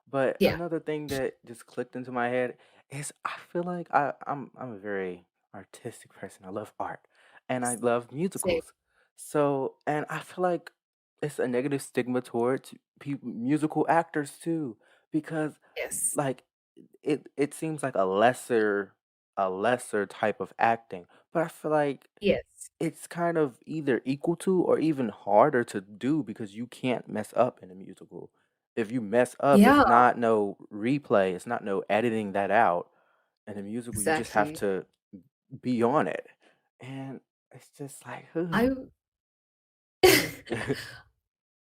but Yeah. another thing that just clicked into my head is I feel like I'm a very artistic person. I love art, and I love Same. musicals. So, and I feel like it's a negative stigma towards people, musical actors too, because Yes. like it seems like a lesser type of acting, but I feel like Yes. it's kind of either equal to or even harder to do because you can't mess up in a musical. If you mess up, Yeah, it's not no replay, it's not no editing that out. In a musical, you just have exactly. to be on it. And it's just like, I ugh.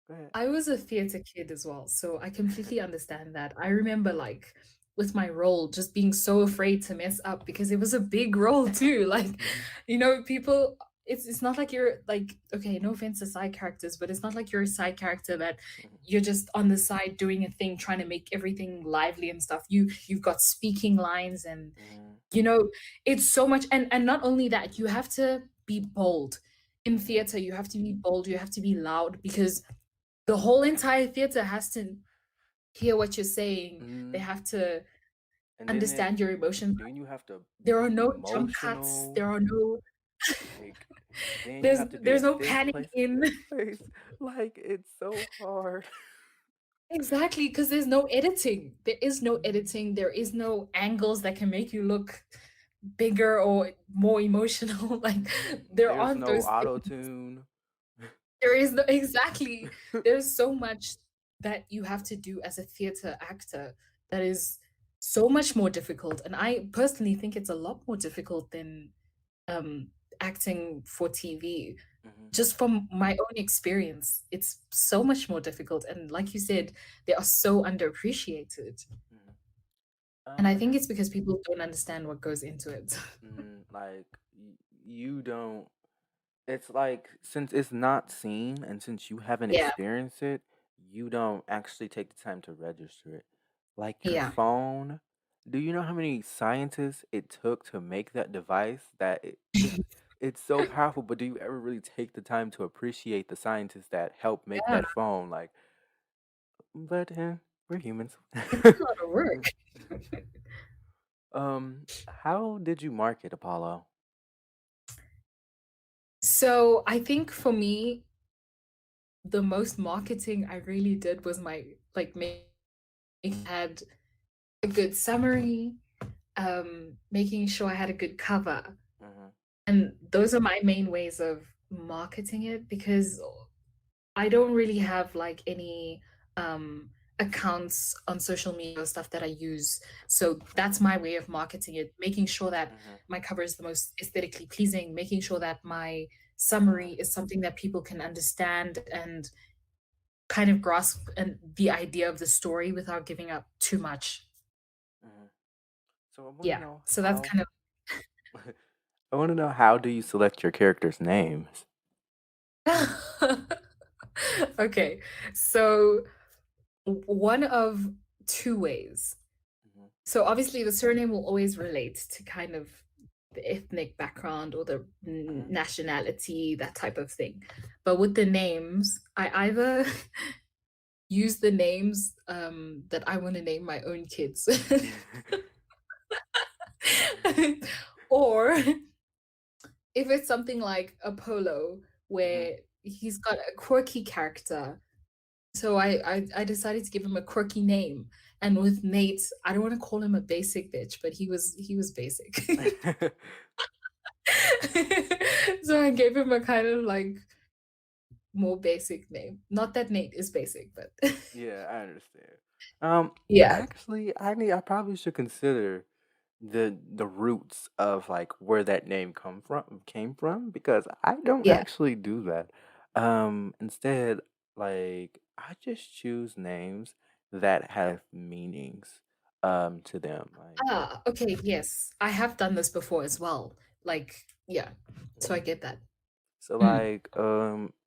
Go ahead. I was a theater kid as well, so I completely understand that. I remember like with my role just being so afraid to mess up because it was a big role too. Like, Mhm, people it's not like you're like, okay, no offense to side characters, but it's not like you're a side character that mhm, you're just on the side doing a thing trying to make everything lively and stuff. You've got speaking lines and mhm, you know, it's so much, and not only that, you have to be bold. In mhm, theater, you have to be bold, you have to be loud because the whole entire theater has to hear what you're saying. They mhm. have to And understand your emotions. then you have to There are be no jump cuts. emotional. There are no Like, then you have to be there's at no this panning place and in. this place. Like, it's so hard. Exactly, because there's no editing. There is no Mhm, editing. There is no angles that can make you look bigger or more emotional. Like there There's aren't no those auto things. tune. There is no exactly. There's so much that you have to do as a theater actor that is so much more difficult. And I personally think it's a lot more difficult than acting for TV. Mhm, Just from my own experience, it's so much more difficult. And like you said, they are so underappreciated. mhm. And I And think it's because people don't understand what goes into it. like you don't. It's like since it's not seen and since you haven't Yeah, experienced it, you don't actually take the time to register it. Like your yeah, phone, do you know how many scientists it took to make that device that it's so powerful, but do you ever really take the time to appreciate the scientists that helped make yeah. that phone? Like, but We're humans. It's a lot of work. How did you market Apollo? So I think for me, the most marketing I really did was my like make had a good summary, making sure I had a good cover. Mhm, And those are my main ways of marketing it because I don't really have like any accounts on social media or stuff that I use. So that's mhm, my way of marketing it, making sure that mhm, my cover is the most aesthetically pleasing, making sure that my mhm, summary is something that people can understand and kind of grasp the idea of the story without giving up too much. mhm. So I want to Yeah. know So that's how. kind of I want to know how do you select your characters' names? okay. So one of two ways. Mhm, So obviously the surname will always relate to kind of the ethnic background or the mhm. nationality, that type of thing. But with the names, I either use the names that I want to name my own kids. Or if it's something like Apollo, Mhm. where he's got a quirky character, so I decided to give him a quirky name. And with Nate, I don't want to call him a basic bitch, but he was basic. So I gave him a kind of like more basic name. Not that Nate is basic, but Yeah, I understand. Um, yeah, actually, I probably should consider the roots of like where that name come from came from because I don't yeah. actually do that. Instead, like I just choose names that have meanings to them. Like Ah, okay, yes. I have done this before as well. Like, yeah. So I mhm. get that. So Mm, like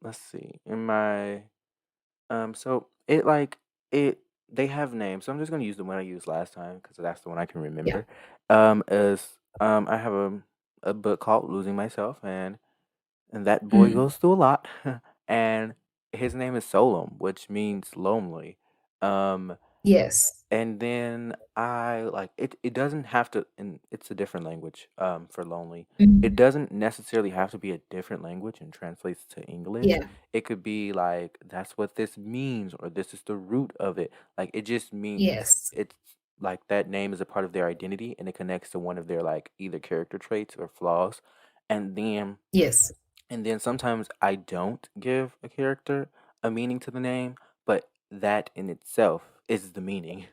let's see. In my so it like it they have names. So I'm just gonna use the one I used last time because that's the one I can yeah. remember. Is I have a book called Losing Myself, and that boy Mm, goes through a lot, and his name is Solom, which means lonely. Um, yes. and then I like it. It doesn't have to, and it's a different language. For lonely, it Mm, doesn't necessarily have to be a different language and translates to English. yeah. It could be like that's what this means, or this is the root of it. Like it just means Yes. it's like that name is a part of their identity, and it connects to one of their like either character traits or flaws. And then Yes. sometimes I don't give a character a meaning to the name, but that in itself is the meaning.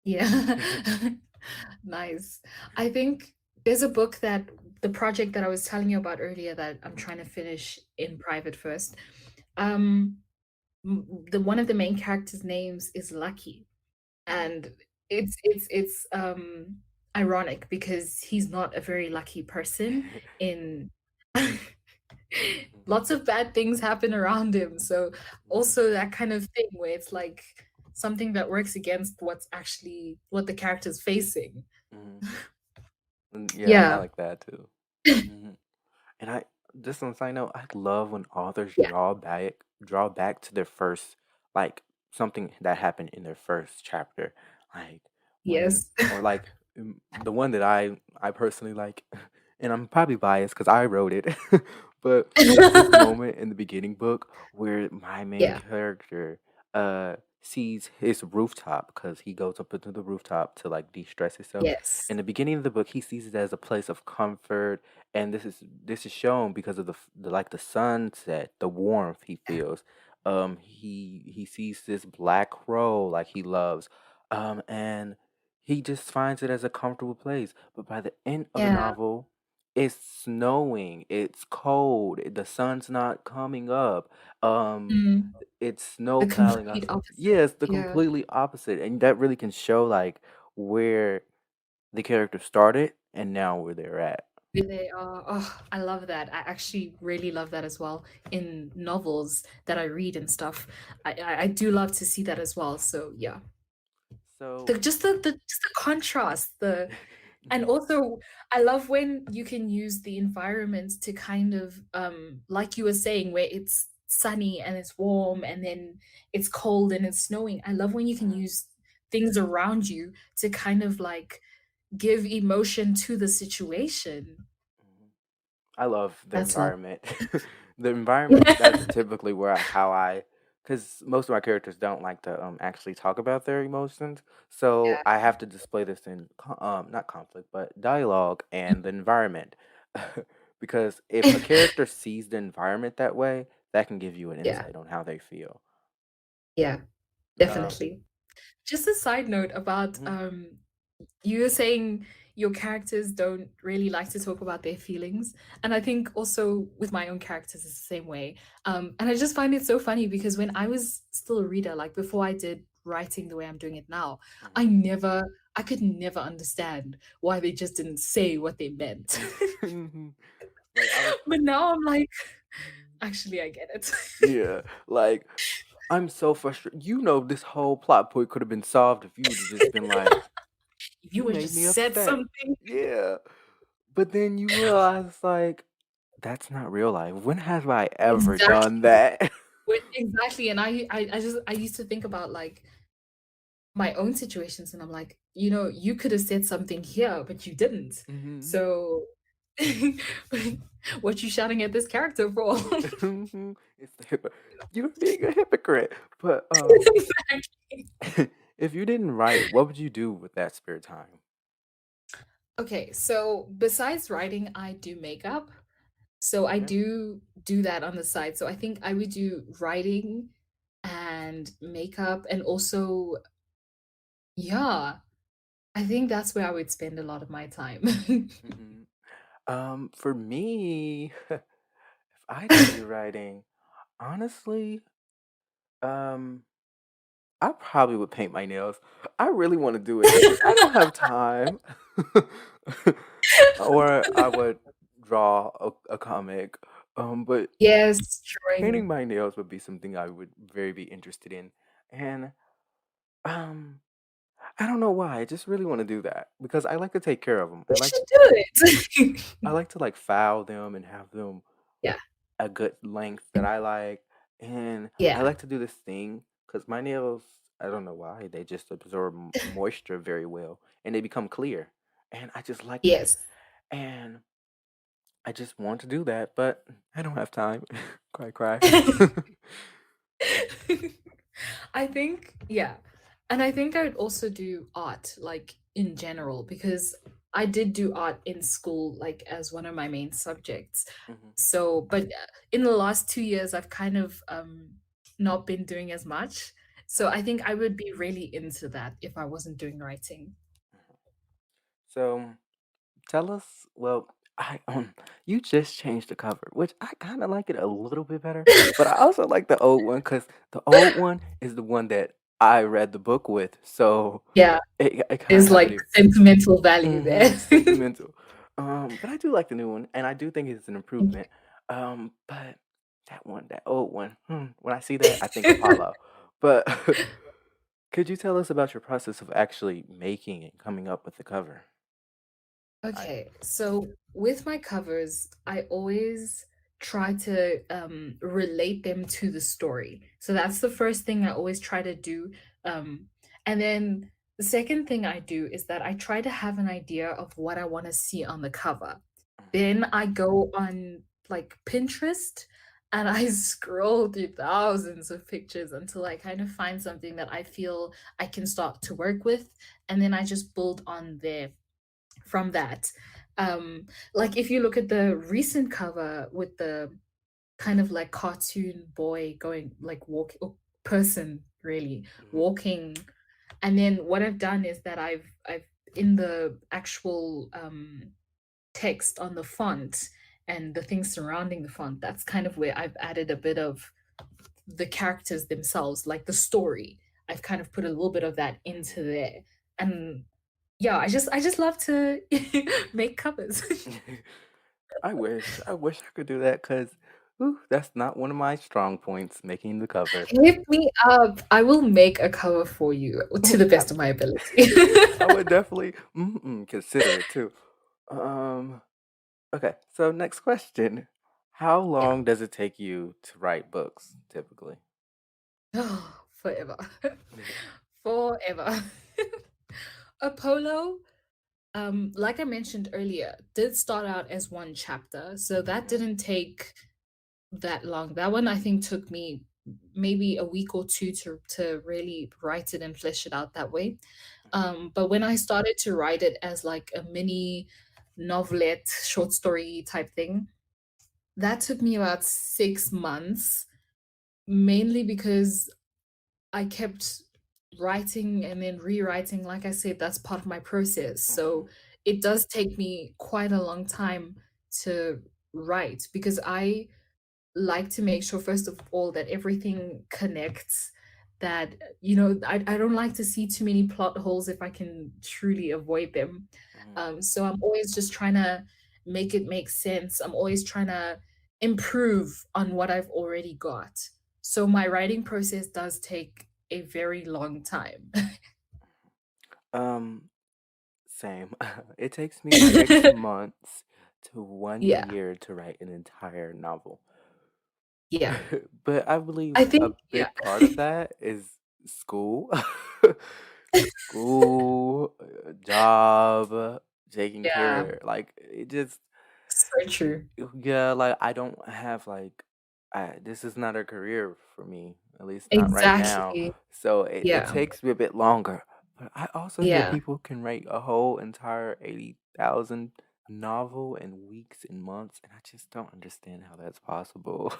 Yeah. Nice. I think there's a book that the project that I was telling you about earlier that I'm Mhm, trying to finish in private first. Um, the one of the main characters' names is Lucky, mhm. and it's ironic because he's not a very lucky person in Mhm, lots of bad things happen around him. So mhm, also that kind of thing where it's like something that works against what's actually what the character's facing. mhm. Yeah, I Yeah. like that too. Mhm. And I just on a side note, I love when authors Yeah. draw back to their first like something that happened in their first chapter. Like when Yes. or like the one that I personally like and I'm probably biased because I wrote it, but it's this moment in the beginning book where my main Yeah. character sees his rooftop because he goes up into the rooftop to like de-stress himself. Yes. In the beginning of the book, he sees it as a place of comfort, and this is shown because of the like the sunset, the warmth he feels. He sees this black crow like he loves, and he just finds it as a comfortable place. But by the end of the Yeah. novel, it's snowing, it's cold, the sun's not coming up. Um, Mm. it's snow The piling complete outside. opposite. Yeah, it's the Yeah. completely opposite, and that really can show like where the character started and now where they're at. They are. Oh, I love that. I actually really love that as well in novels that I read and stuff. I do love to see that as well. So yeah, So, the contrast, the and mhm, also I love when you can use the environment to kind of like you were saying, where it's sunny and it's warm, and then it's cold and it's snowing. I love when you can Mhm, use things around you to kind of like give emotion to the situation. mhm. I love the That's love. environment. The environment, that's typically where how I, because most of my characters don't like to actually talk about their emotions, so Yeah. I have to display this in not conflict, but dialogue and the environment. Because if a character sees the environment that way, that can give you an Yeah. insight on how they feel. Yeah. Um, Definitely. Just a side note about mhm, you were saying your characters don't really like to talk about their feelings. And I think also with my own characters it's the same way. And I just find it so funny because when I was still a reader, like before I did writing the way I'm doing it now, mhm. I could never understand why they just didn't say what they meant. Like I was. But now I'm like, actually, I get it. Yeah, like I'm so frustrated. You know, this whole plot point could have been solved if you would have just been like, If you "You would made just me said upset." something. Yeah, but then you realize like that's not real life. When have I ever done Exactly. that? Exactly. And I used to think about like my own situations, and I'm like, you could have said something here, but you didn't. Hmm. So what you shouting at this character for? It's the you're being a hypocrite. But Exactly. if you didn't write, what would you do with that spare time? Okay, so besides writing, I do makeup. So I Okay. do that on the side. So I think I would do writing and makeup, and also, yeah, I think that's where I would spend a lot of my time. Hmm. For me, if I didn't do writing, honestly, um, I probably would paint my nails. I really want to do it. It's just I don't have time. Or I would draw a comic. But Yes, painting drawing. my nails would be something I would very be interested in. And um, I don't know why. I just really want to do that because I like to take care of them. You should do it. I like to like file them and have them Yeah, a good length that I like. And I yeah, like to do this thing because my nails, I don't know why, they just absorb moisture very well and they become clear. And I just like that. yes. And I just want to do that, but I don't have time. Cry, cry. I think, yeah. And I think I would also do art, like in general, because I did do art in school, like as one of my main subjects. Hmm. So, but in the last 2 years, I've kind of not been doing as much. So I think I would be really into that if I wasn't doing writing. So tell us, well, I you just changed the cover, which I kind of like it a little bit better, but I also like the old one because the old one is the one that I read the book with, so Yeah, it kind of there's has like an sentimental value there. sentimental. But I do like the new one, and I do think it's an improvement. But that one, that old one, when I see that, I think Apollo. But could you tell us about your process of actually making and coming up with the cover? I. Okay, so with my covers, I always try to relate them to the story. So that's the first thing I always try to do. Um, and then the second thing I do is that I try to have an idea of what I want to see on the cover. Then I go on like Pinterest and I scroll through thousands of pictures until I kind of find something that I feel I can start to work with. And then I just build on there from that. Like if you look at the recent cover with the kind of like cartoon boy going like walk or person really Mhm, walking, and then what I've done is that I've in the actual text on the font and the things surrounding the font, that's kind of where I've added a bit of the characters themselves, like the story. I've kind of put a little bit of that into mhm. there. And yeah, I just love to make covers. I wish I could do that because that's not one of my strong points, making the cover. Hit me up. I will make a cover for you to the best of my Absolutely. ability. I would definitely consider it too. Um, okay, so next question. How Yeah. long does it take you to write books typically? Oh, forever. Forever. Apollo, like I mentioned earlier, did start out as one chapter, so that Mhm, didn't take that long. That one I think took me maybe a week or two to really write it and flesh it out that way. mhm, But when I started to write it as like a mini novelette, short story type thing, that took me about 6 months, mainly because I kept writing and then rewriting. Like I said, that's part of my process. mhm, So it does take me quite a long time to write because I like to make sure, first of all, that everything connects. That, I don't like to see too many plot holes if I can truly avoid them. mhm. So I'm always just trying to make it make sense. I'm always trying to improve on what I've already got. So my writing process does take a very long time. Um, Same. It takes me 6 months to one Yeah, year to write an entire novel. yeah. But I believe I a think, yeah, big part of that is school. School, job, taking yeah, care. Like it just so true. yeah, like I don't have like this is not a career for me, at least not right now. Exactly. So it Yeah, takes me a bit longer. But I also hear yeah. people can write a whole entire 80,000 novel in weeks and months, and I just don't understand how that's possible.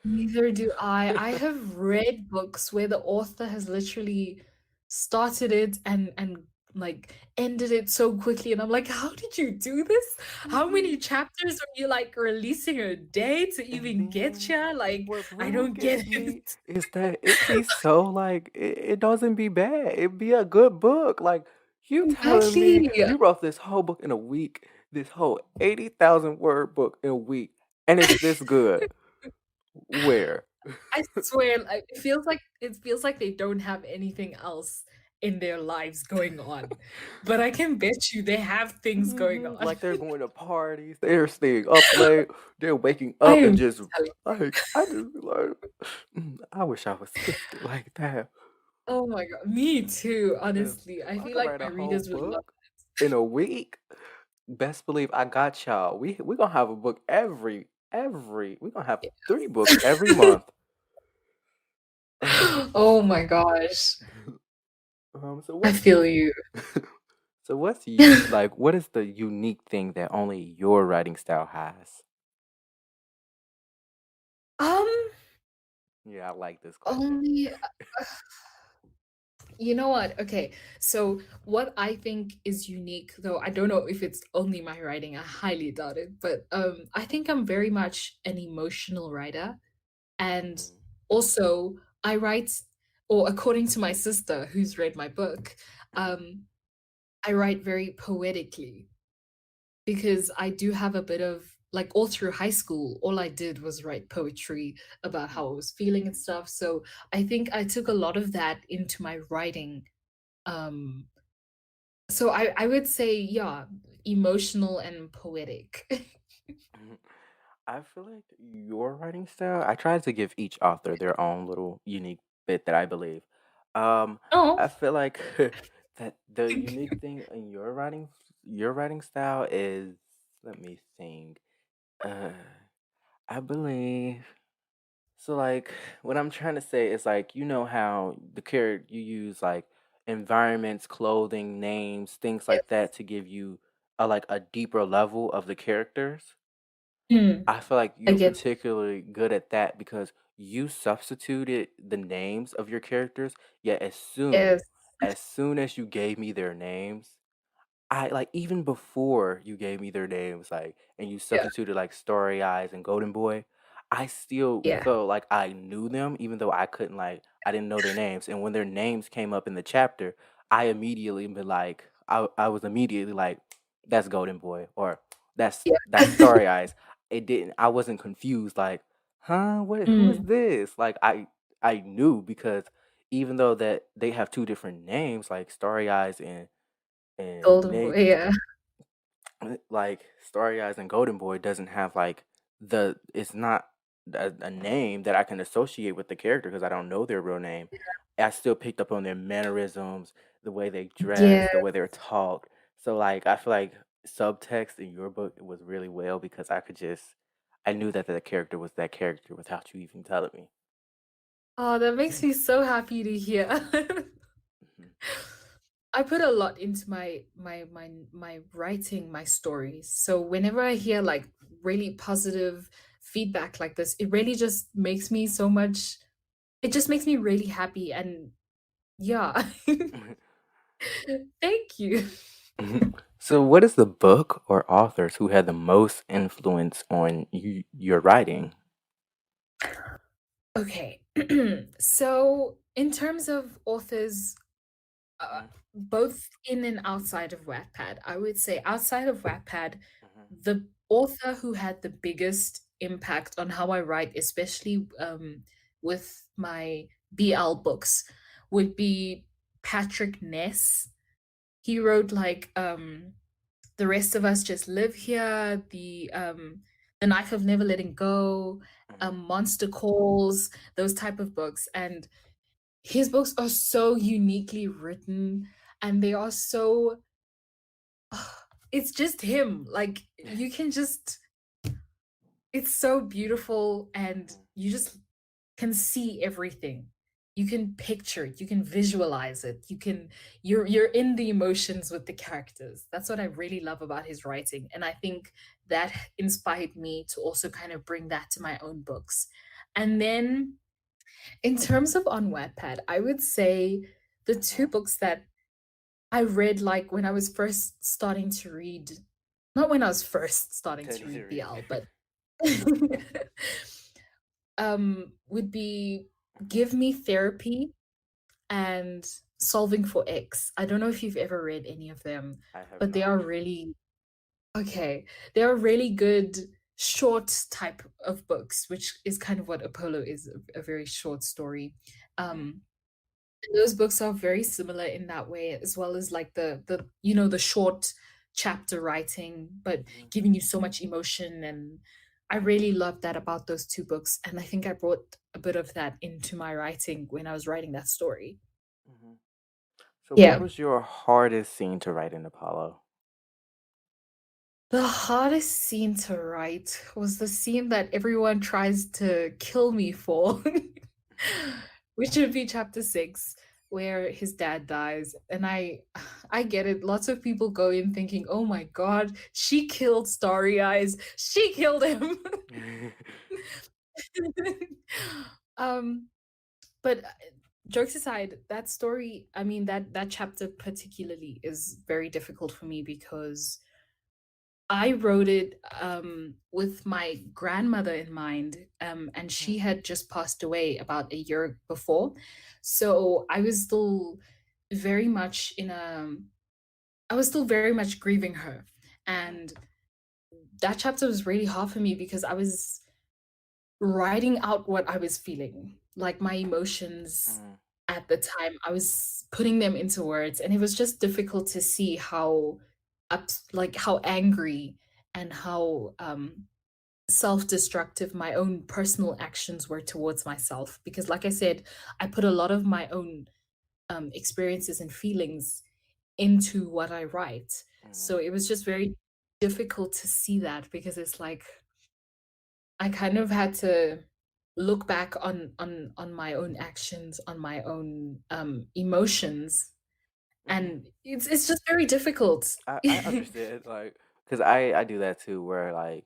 Neither do I. I have read books where the author has literally started it and like ended it so quickly, and I'm like, how did you do this? How many Mhm. chapters are you like releasing a day to And even get then here? Like, what I really don't get gets me it. is that it be so like it doesn't be bad. It be a good book. Like you telling me Exactly. you wrote this whole book in a week, this whole 80,000 word book in a week, and it's this good. Where? I swear, like, it feels like they don't have anything else in their lives going on. But I can bet you they have things going on. Like they're going to parties, they're staying up late, they're waking I up and am just telling like I just be like, I wish I was gifted like that. Oh my god, me too, honestly. If I I feel could like write my a whole readers would love book in a week, best believe I got y'all. We gonna have a book every we gonna have it. 3 books every month. Oh my gosh. So I what's feel you. so what's you like? What is the unique thing that only your writing style has? Um, Yeah, I like this question. only you know what? Okay, so what I think is unique, though I don't know if it's only my writing, I highly doubt it, but I think I'm very much an emotional writer. And Mhm, also, I write, or according to my sister who's read my book, mhm, um, I write very poetically because I do have a bit of like all through high school, all I did was write poetry about how I was feeling and stuff. So I think I took a lot of that into my writing. Um, so I would say, yeah, emotional and poetic. mhm. I feel like your writing style, I try to give each author their own little unique bit that I believe. Um, Oh, I feel like that the unique thing in your writing style is, let me think. Uh, I believe so. Like what I'm trying to say is like you know how the character you use like environments, clothing, names, things like yes. that to give you a like a deeper level of the characters. Hmm, I feel like I you're get particularly good at that because you substituted the names of your characters, yet yes. as soon as you gave me their names, I like even before you gave me their names, like, and you Yeah, substituted like Story Eyes and Golden Boy, I still yeah, felt like I knew them, even though I couldn't like I didn't know their names. And when their names came up in the chapter, I immediately been like, I was immediately like, that's Golden Boy or that's yeah. Story Eyes. It didn't. I wasn't confused. Like, huh? What? Who is Mm, this? Like, I knew because even though that they have two different names, like Starry Eyes and Golden Boy, Nate, yeah. like Starry Eyes and Golden Boy doesn't have like it's not a name that I can associate with the character because I don't know their real name. I still picked up on their mannerisms, the way they dress, Yeah. the way they're talked. So like I feel like subtext in your book was really well because I knew that the character was that character without you even telling me. Oh, that makes me so happy to hear. Mhm. I put a lot into my writing, my stories. So whenever I hear like really positive feedback like this, it really just makes me so much it just makes me really happy and yeah. Thank you. So, what is the book or authors who had the most influence on your writing? Okay. So in terms of authors, uh, Mhm, both in and outside of Wattpad, I would say outside of Wattpad, mhm, the author who had the biggest impact on how I write, especially with my BL books, would be Patrick Ness. He wrote like The Rest of Us Just Live Here, The Knife of Never Letting Go, mhm, Monster Calls, those type of books. And his books are so uniquely written and they are so it's just him. Like you can just it's so beautiful and mhm, you just can see everything. You can picture it, you can visualize it. You're in the emotions with the characters. That's what I really love about his writing and I think that inspired me to also kind of bring that to my own books. And then in terms of on Wattpad, I would say the two mhm. books that I read like when I was first starting to read, not when I was first starting Teddy to to read read. BL, but would be Give Me Therapy and Solving for X. I don't know if you've ever read any of them, I have but they are not. really okay. They are really good short type of books, which is kind of what Apollo is, a very short story. Mhm, Um, those books are very similar in that way, as well as like the short chapter writing, but mhm, giving you so much emotion. And I really love that about those two books. And I think I brought a bit of that into my writing when I was writing that story. mhm. So, what Yeah. was your hardest scene to write in Apollo? The hardest scene to write was the scene that everyone tries to kill me for, which would be chapter 6, where his dad dies. And I get it. Lots of people go in thinking, "Oh my god, she killed Starry Eyes. She killed him." um, but jokes aside, that story, I mean that chapter particularly is very difficult for me because I wrote it with my grandmother in mind, and Hmm, she had just passed away about a year before. So very much in a, I was still very much grieving her. mhm, And that chapter was really hard for me because I was writing out what I was feeling, like my emotions mhm, at the time. I was putting them into words, and it was just difficult to see how like how angry and how self-destructive my own personal actions were towards myself. Because, like I said, I put a lot of my own experiences and feelings into what I write. mhm, So it was just very difficult to see that because it's like I kind of had to look back on my own actions, on my own emotions, mhm. and it's just very difficult. I understand, like, cause I do that too, where like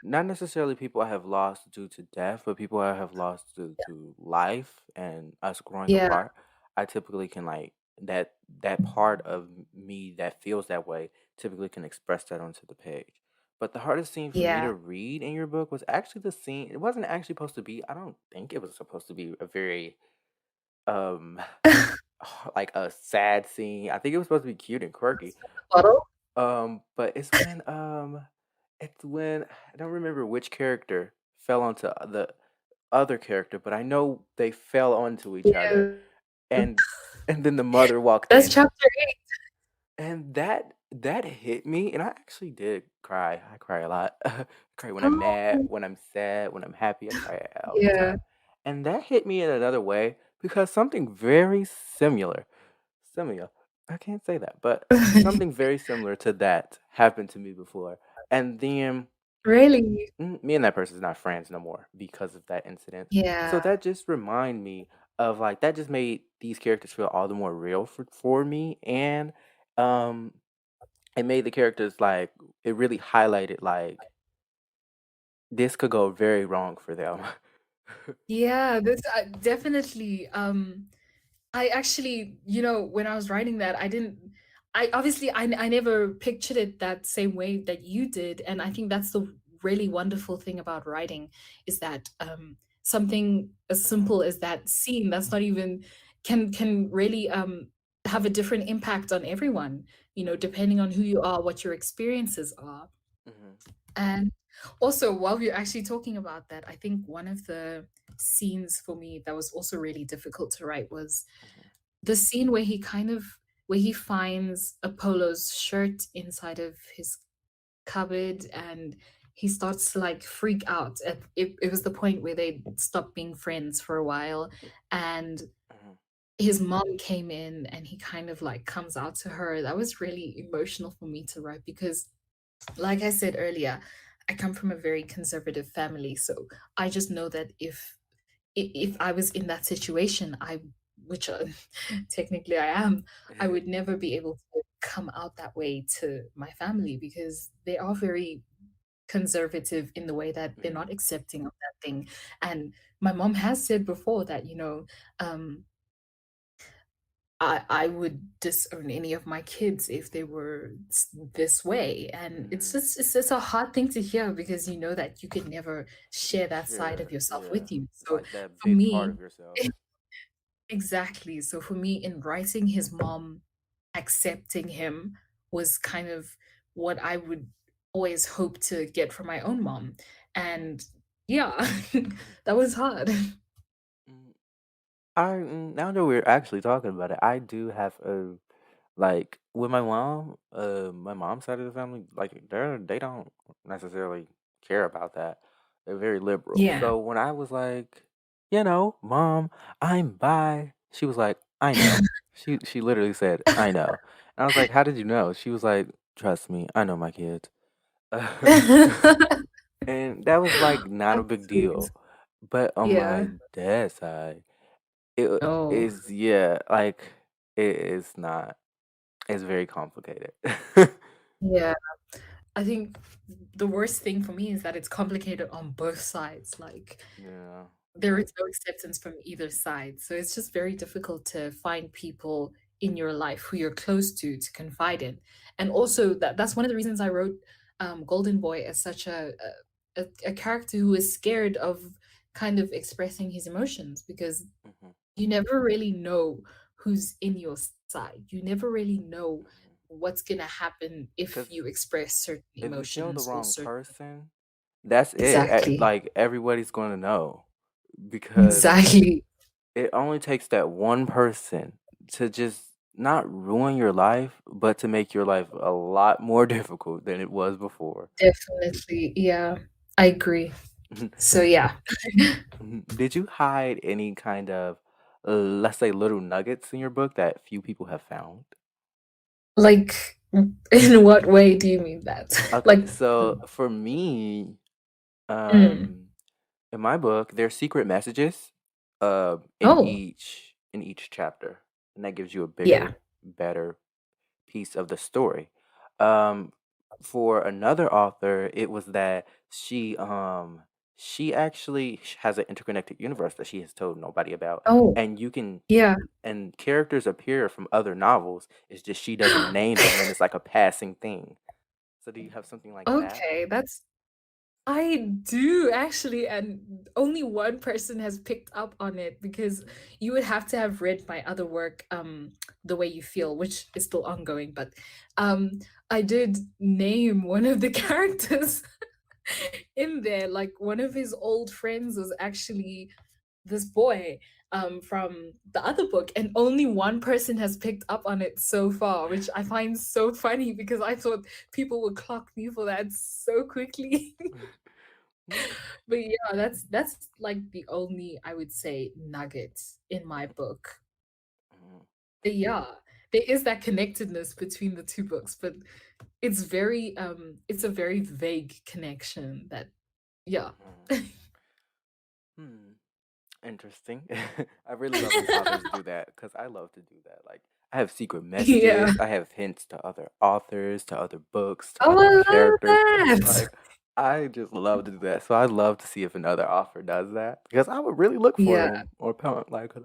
not necessarily people I have lost due to death, but people I have lost due to life and us growing Yeah, apart. I typically can like that part of me that feels that way typically can express that onto the page. But the hardest scene for me yeah, to read in your book was actually the scene. It wasn't actually supposed to be. I don't think it was supposed to be a very um like a sad scene. I think it was supposed to be cute and quirky. bottle. But it's when I don't remember which character fell onto the other character, but I know they fell onto each other, Yeah, and and then the mother walked that's in. chapter 8. And that hit me, and I actually did cry. I cry a lot. I cry when I'm mad, Oh, when I'm sad, when I'm happy. I cry all the yeah. time. And that hit me in another way because something very similar. I can't say that, but something very similar to that happened to me before. And then Really? me and that person's not friends no more because of that incident. So Yeah. that just remind me of like that just made these characters feel all the more real for me, and um it made the characters like it really highlighted like this could go very wrong for them. Yeah, this definitely. I actually, when I was writing that, I obviously, I never pictured it that same way that you did. And I think that's the really wonderful thing about writing is that something as Mhm, simple as that scene that's not even can really have a different impact on everyone, mhm, depending on who you are, what your experiences are. mhm, And also, while we're actually talking about that, I think one of the scenes for me that was also really difficult to write was mhm, the scene where he finds Apollo's shirt inside of his cupboard and he starts to like freak out. It was the point where they stopped being friends for a while and mhm, his mom came in and he kind of like comes out to her. That was really emotional for me to write because like I said earlier, I come from a very conservative family, so I just know that if I was in that situation, which technically I am, I mhm, would never be able to come out that way to my family because they are very conservative in the way that they're mhm, not accepting of that thing. And my mom has said before that, um, I would disown any of my kids if they were this way. And mhm. it's just a hard thing to hear because you know that you could never share that side of Sure, yourself yeah. with you. It's So like that for big part me, of yourself. exactly. So for me, in writing his mom accepting him was kind of what I would always hope to get from my own mom. Mhm, And yeah, that was hard. mhm. Now that we're actually talking about it, I do have a like with my mom's side of the family, like they don't necessarily care about that. They're very liberal. Yeah. So when I was like, Mom, I'm bi, she was like, I know. She literally said, I know. And I was like, how did you know? She was like, trust me, I know my kids. And that was like not a That's big sweet. deal. But on Yeah. my dad's side, it Oh, is yeah, like it is not. It's very complicated. yeah. I think the worst thing for me is that it's complicated on both sides. Like, Yeah. there is no acceptance from either side. So it's just very difficult to find people in your life who you're close to confide in. And also that's one of the reasons I wrote Golden Boy as such a character who is scared of kind of expressing his emotions because Mhm, you never really know who's in your side. You never really know mhm. what's gonna happen if 'Cause you express certain if you tell the emotions or wrong certain person, that's it. exactly. Like everybody's going to know because Exactly. it only takes that one person to just not ruin your life, but to make your life a lot more difficult than it was before. Definitely. Yeah. I agree. So yeah. Did you hide any kind of, let's say, little nuggets in your book that few people have found? Like in what way do you mean that? Okay, Like so for me, mm. um, in my book, there's secret messages, Oh, in each chapter, and that gives you a yeah. better piece of the story. Um, for another author, it was that she actually has an interconnected universe that she has told nobody about, Oh, and you can yeah. and characters appear from other novels. It's just she doesn't name them, and it's like a passing thing. So, do you have something like that? Okay, that's I do actually, and only one person has picked up on it because you would have to have read my other work, The Way You Feel, which is still ongoing, but um I did name one of the characters in there. Like one of his old friends was actually this boy. from the other book, and only one person has picked up on it so far, which I find so funny because I thought people would clock me for that so quickly. Mm, But yeah, that's like the only, I would say, nugget in my book. mm, But yeah, there is that connectedness between the two books, but it's a very vague connection that yeah. mm. Hmm. Interesting. I really love when authors do that because I love to do that. Like, I have secret Yeah. messages, I have hints to other authors, to other books, to Oh, other I love characters. that. Like, I just love to do that. So I'd love to see if another author does that because I would really look for Yeah. them. Or like, 'cause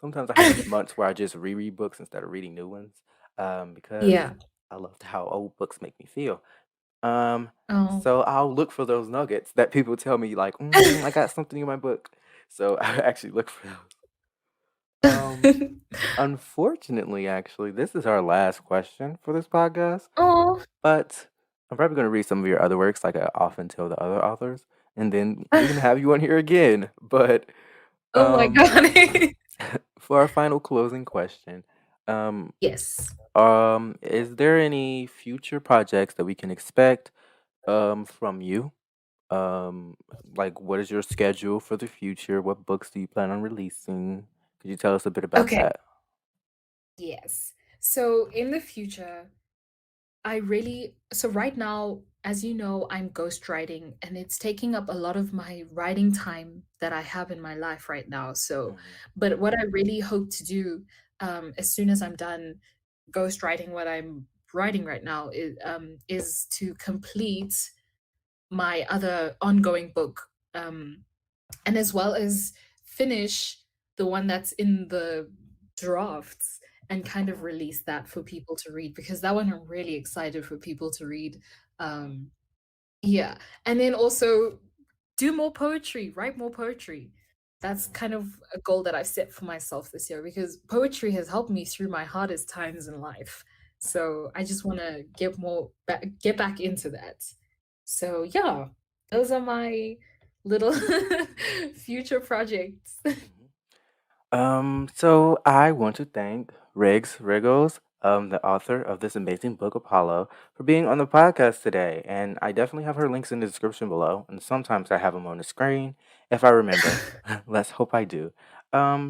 sometimes I have months where I just reread books instead of reading new ones, because Yeah. I love how old books make me feel. Um, Oh. so I'll look for those nuggets that people tell me, like, I got something in my book. So I actually look for those. Um, Unfortunately, actually, this is our last question for this podcast. Oh. But I'm probably going to read some of your other works, like I often tell the other authors, and then we can have you on here again. But Oh my um, god. for our final closing question, um, Yes. is there any future projects that we can expect from you? Um, like, what is your schedule for the future? What books do you plan on releasing? Could you tell us a bit about Okay. that? Yes. So in the future, so right now, as you know, I'm ghostwriting and it's taking up a lot of my writing time that I have in my life right now. So, Mhm, but what I really hope to do, as soon as I'm done ghostwriting what I'm writing right now, is to complete my other ongoing book, and as well as finish the one that's in the drafts and kind of mhm, release that for people to read, because that one I'm really excited for people to read. mhm, Um, yeah, and then also do more poetry, write more poetry. That's mhm, kind of a goal that I've set for myself this year because poetry has helped me through my hardest times in life. So I just want to get back into that. So yeah, those are my little future projects. mhm. So I want to thank Riggles, the author of this amazing book, Apollo, for being on the podcast today. And I definitely have her links in the description below, and sometimes I have them on the screen if I remember. Let's hope I do.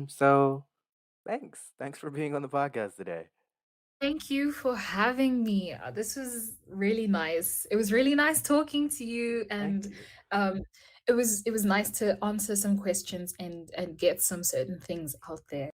So thanks for being on the podcast today. Thank you for having me. This was really nice. It was really nice talking to you, Thank and you. um, it was nice to answer some questions and get some certain things out there.